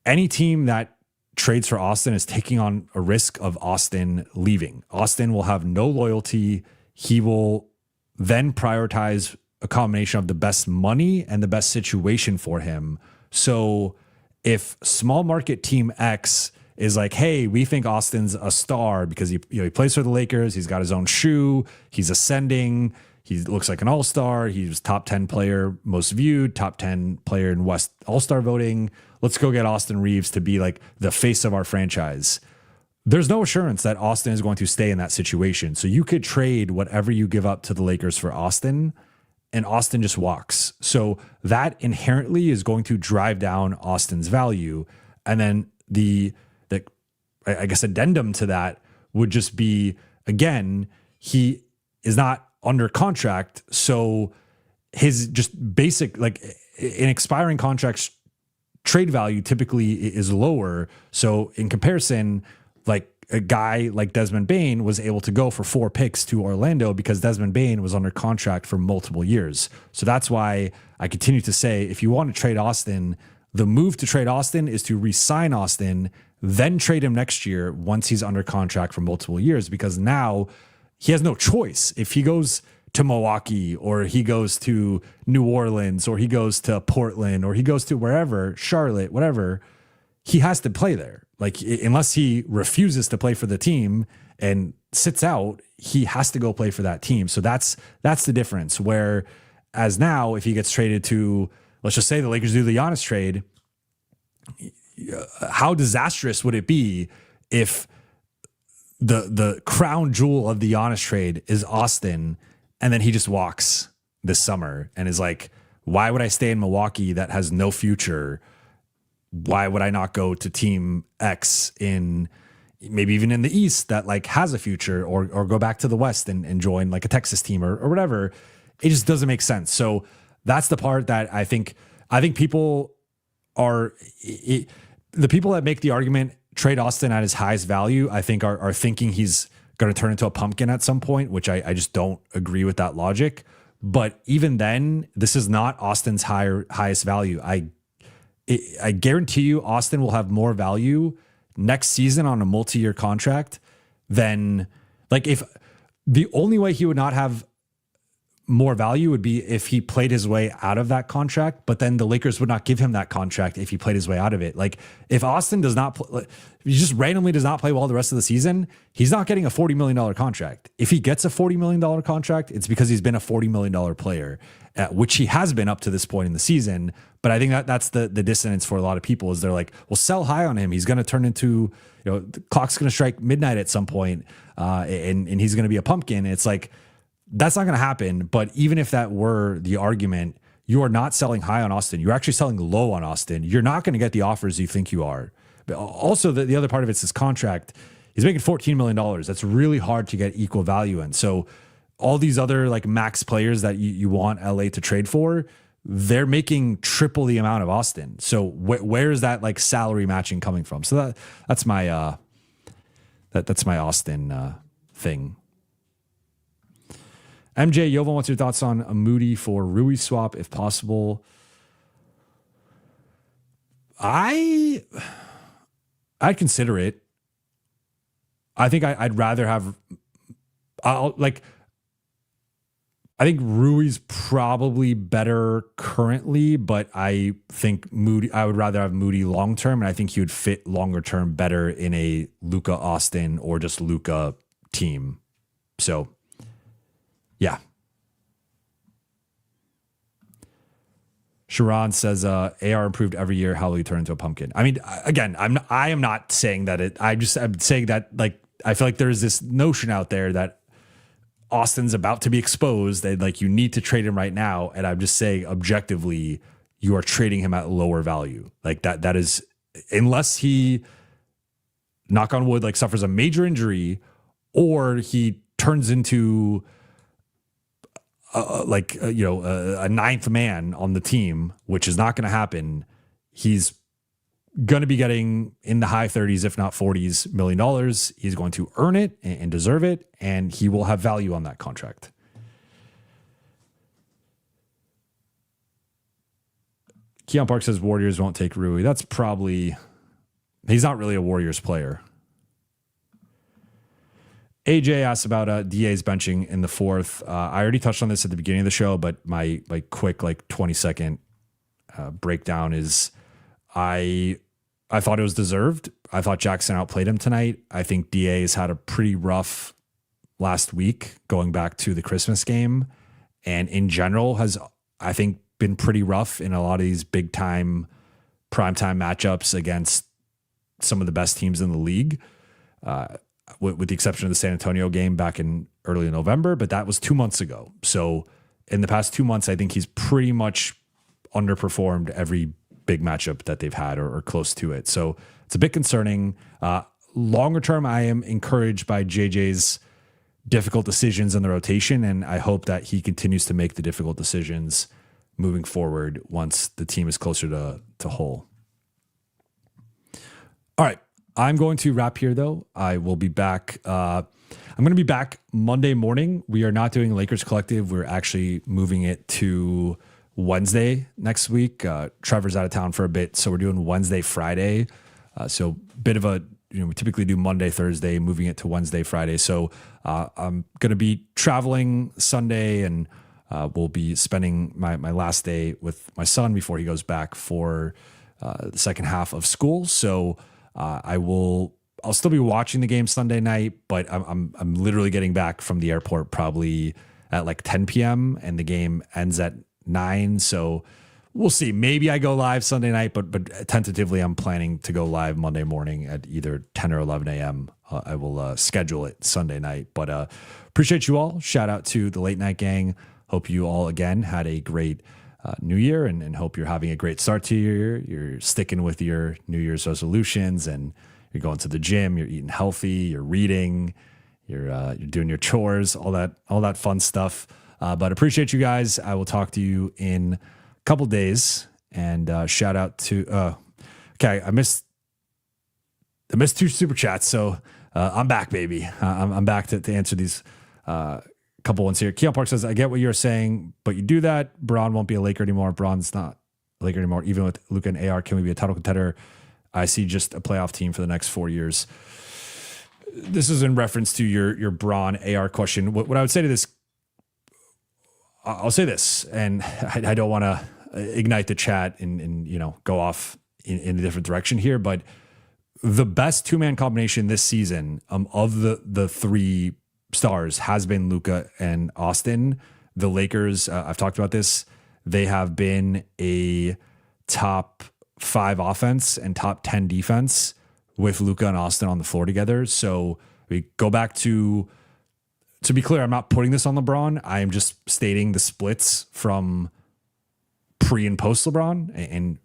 any team that trades for Austin is taking on a risk of Austin leaving. Austin will have no loyalty. He will then prioritize a combination of the best money and the best situation for him. So if small market team X is like, hey, we think Austin's a star because he plays for the Lakers, he's got his own shoe, he's ascending, he looks like an all-star, he was top 10 player most viewed, top 10 player in West all-star voting. Let's go get Austin Reeves to be like the face of our franchise. There's no assurance that Austin is going to stay in that situation. So you could trade whatever you give up to the Lakers for Austin, and Austin just walks. So that inherently is going to drive down Austin's value. And then the I guess addendum to that would just be, again, he is not under contract. So his just basic, like in expiring contracts, trade value typically is lower. So in comparison, like a guy like Desmond Bane was able to go for 4 picks to Orlando because Desmond Bane was under contract for multiple years. So that's why I continue to say, if you want to trade Austin, the move to trade Austin is to re-sign Austin, then trade him next year once he's under contract for multiple years, because now he has no choice. If he goes to Milwaukee or he goes to New Orleans or he goes to Portland or he goes to wherever, Charlotte, whatever, he has to play there. Like, unless he refuses to play for the team and sits out, he has to go play for that team. So that's the difference. Whereas now, if he gets traded to, let's just say the Lakers do the Giannis trade, how disastrous would it be if the crown jewel of the Giannis trade is Austin, and then he just walks this summer and is like, why would I stay in Milwaukee that has no future? Why would I not go to team X in maybe even in the East that like has a future, or go back to the West and join like a Texas team or whatever? It just doesn't make sense. So that's the part that I think people are, the people that make the argument trade Austin at his highest value, I think are thinking he's going to turn into a pumpkin at some point, which I just don't agree with that logic. But even then, this is not Austin's highest value. I guarantee you Austin will have more value next season on a multi-year contract than, like, if the only way he would not have more value would be if he played his way out of that contract, but then the Lakers would not give him that contract if he played his way out of it. Like, if Austin does not play, he just randomly does not play well the rest of the season, he's not getting a $40 million contract. If he gets a $40 million contract, it's because he's been a $40 million player, which he has been up to this point in the season. But I think that's the dissonance for a lot of people, is they're like, well, sell high on him. He's going to turn into, the clock's going to strike midnight at some point, and he's going to be a pumpkin. It's like, that's not going to happen. But even if that were the argument, you are not selling high on Austin. You're actually selling low on Austin. You're not going to get the offers you think you are. But also, the other part of it's his contract. He's making $14 million. That's really hard to get equal value in. So all these other like max players that you want LA to trade for, they're making triple the amount of Austin. So where is that like salary matching coming from? So that's my that's my Austin thing. MJ, Jovan, what's your thoughts on a Moody for Rui swap if possible? I'd consider it. I think I'd rather have. I think Rui's probably better currently, but I think Moody. I would rather have Moody long term, and I think he would fit longer term better in a Luka Austin or just Luka team. So, yeah. Sharon says, AR improved every year. How will he turn into a pumpkin? I mean, again, I am not saying that it. I'm saying that, like, I feel like there's this notion out there that Austin's about to be exposed, that like you need to trade him right now. And I'm just saying, objectively, you are trading him at lower value. Like that is, unless he, knock on wood, like suffers a major injury, or he turns into a ninth man on the team, which is not going to happen. He's going to be getting in the high 30s, if not 40s million dollars. He's going to earn it and deserve it, and he will have value on that contract. Keon Park says Warriors won't take Rui. That's probably, he's not really a Warriors player. AJ asks about DA's benching in the fourth. I already touched on this at the beginning of the show, but my quick 20-second breakdown is I thought it was deserved. I thought Jaxson outplayed him tonight. I think DA has had a pretty rough last week going back to the Christmas game, and in general has, I think, been pretty rough in a lot of these big time primetime matchups against some of the best teams in the league, with the exception of the San Antonio game back in early November, but that was 2 months ago. So in the past 2 months, I think he's pretty much underperformed every big matchup that they've had or close to it. So it's a bit concerning. Longer term, I am encouraged by JJ's difficult decisions in the rotation, and I hope that he continues to make the difficult decisions moving forward once the team is closer to whole. All right, I'm going to wrap here, though. I will be back. I'm going to be back Monday morning. We are not doing Lakers Collective. We're actually moving it to Wednesday next week. Trevor's out of town for a bit, so we're doing Wednesday, Friday. So bit of a, we typically do Monday, Thursday, moving it to Wednesday, Friday. So I'm going to be traveling Sunday, and we'll be spending my last day with my son before he goes back for the second half of school. So I'll still be watching the game Sunday night, but I'm literally getting back from the airport probably at like 10 p.m. and the game ends at 9. So we'll see. Maybe I go live Sunday night, but tentatively I'm planning to go live Monday morning at either 10 or 11 a.m. I will schedule it Sunday night, but appreciate you all. Shout out to the late night gang. Hope you all again had a great New Year, and hope you're having a great start to your year. You're sticking with your New Year's resolutions, and you're going to the gym. You're eating healthy. You're reading. You're doing your chores. All that fun stuff. But appreciate you guys. I will talk to you in a couple days. And shout out to okay. I missed 2 super chats, so I'm back, baby. I'm back to answer these couple ones here. Keon Park says, I get what you're saying, but you do that, Braun won't be a Laker anymore. Braun's not a Laker anymore. Even with Luka and AR, can we be a title contender? I see just a playoff team for the next 4 years. This is in reference to your Braun AR question. What I would say to this, I'll say this, and I don't want to ignite the chat and go off in a different direction here, but the best two-man combination this season of the 3 stars has been Luka and Austin. The Lakers, I've talked about this, they have been a top 5 offense and top 10 defense with Luka and Austin on the floor together. So we go back to be clear, I'm not putting this on LeBron. I am just stating the splits from pre and post LeBron. And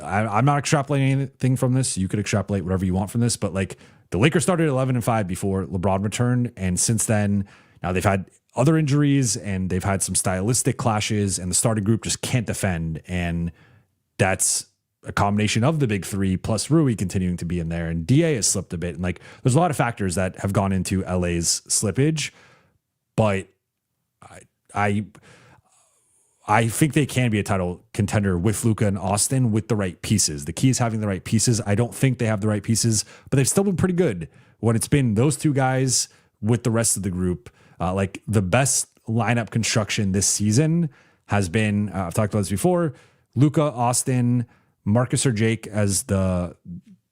I'm not extrapolating anything from this. You could extrapolate whatever you want from this, but like the Lakers started 11-5 before LeBron returned. And since then, now they've had other injuries and they've had some stylistic clashes, and the starting group just can't defend. And that's a combination of the big 3 plus Rui continuing to be in there, and DA has slipped a bit. And like, there's a lot of factors that have gone into LA's slippage, but I think they can be a title contender with Luka and Austin with the right pieces. The key is having the right pieces. I don't think they have the right pieces, but they've still been pretty good when it's been those 2 guys with the rest of the group. Like the best lineup construction this season has been, I've talked about this before, Luka, Austin, Marcus or Jake as the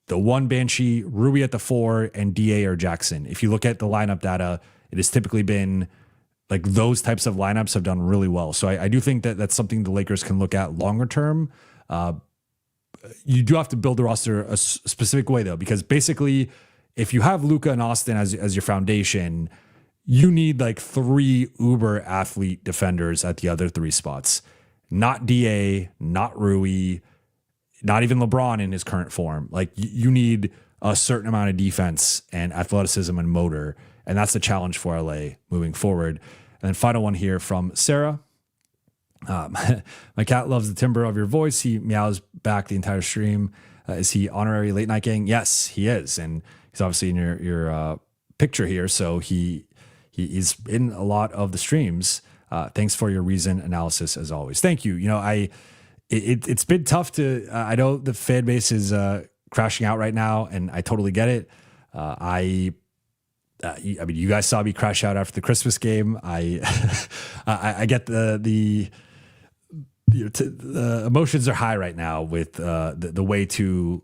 1 Banshee, Rui at the 4, and DA or Jaxson. If you look at the lineup data, it has typically been like those types of lineups have done really well. So I do think that that's something the Lakers can look at longer term. You do have to build the roster a specific way, though, because basically if you have Luka and Austin as your foundation, you need like 3 uber athlete defenders at the other 3 spots. Not DA, not Rui, not even LeBron in his current form. Like you need a certain amount of defense and athleticism and motor. And that's the challenge for LA moving forward. And then final one here from Sarah. My cat loves the timbre of your voice. He meows back the entire stream. Is he honorary late night gang? Yes, he is. And he's obviously in your picture here. So he's in a lot of the streams. Thanks for your reason analysis as always. Thank you. It's been tough to, I know the fan base is crashing out right now, and I totally get it. I mean, you guys saw me crash out after the Christmas game. I get the the emotions are high right now with the way to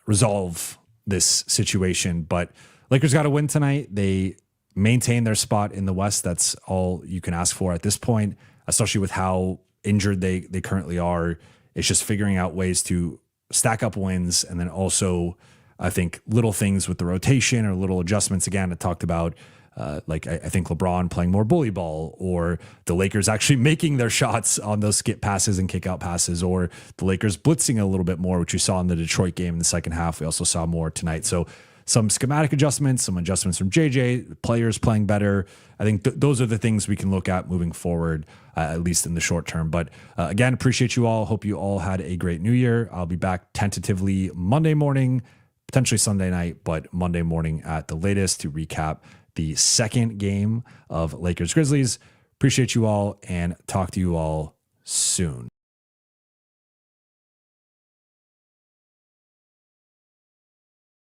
resolve this situation. But Lakers got to win tonight. They maintain their spot in the West. That's all you can ask for at this point, especially with how injured they currently are. It's just figuring out ways to stack up wins, and then also I think little things with the rotation or little adjustments. Again, I talked about like I think LeBron playing more bully ball, or the Lakers actually making their shots on those skip passes and kick out passes, or the Lakers blitzing a little bit more, which we saw in the Detroit game in the second half. We also saw more tonight. So some schematic adjustments, some adjustments from JJ, players playing better. I think those are the things we can look at moving forward, at least in the short term. But again, appreciate you all. Hope you all had a great New Year. I'll be back tentatively Monday morning, potentially Sunday night, but Monday morning at the latest to recap the second game of Lakers-Grizzlies. Appreciate you all and talk to you all soon.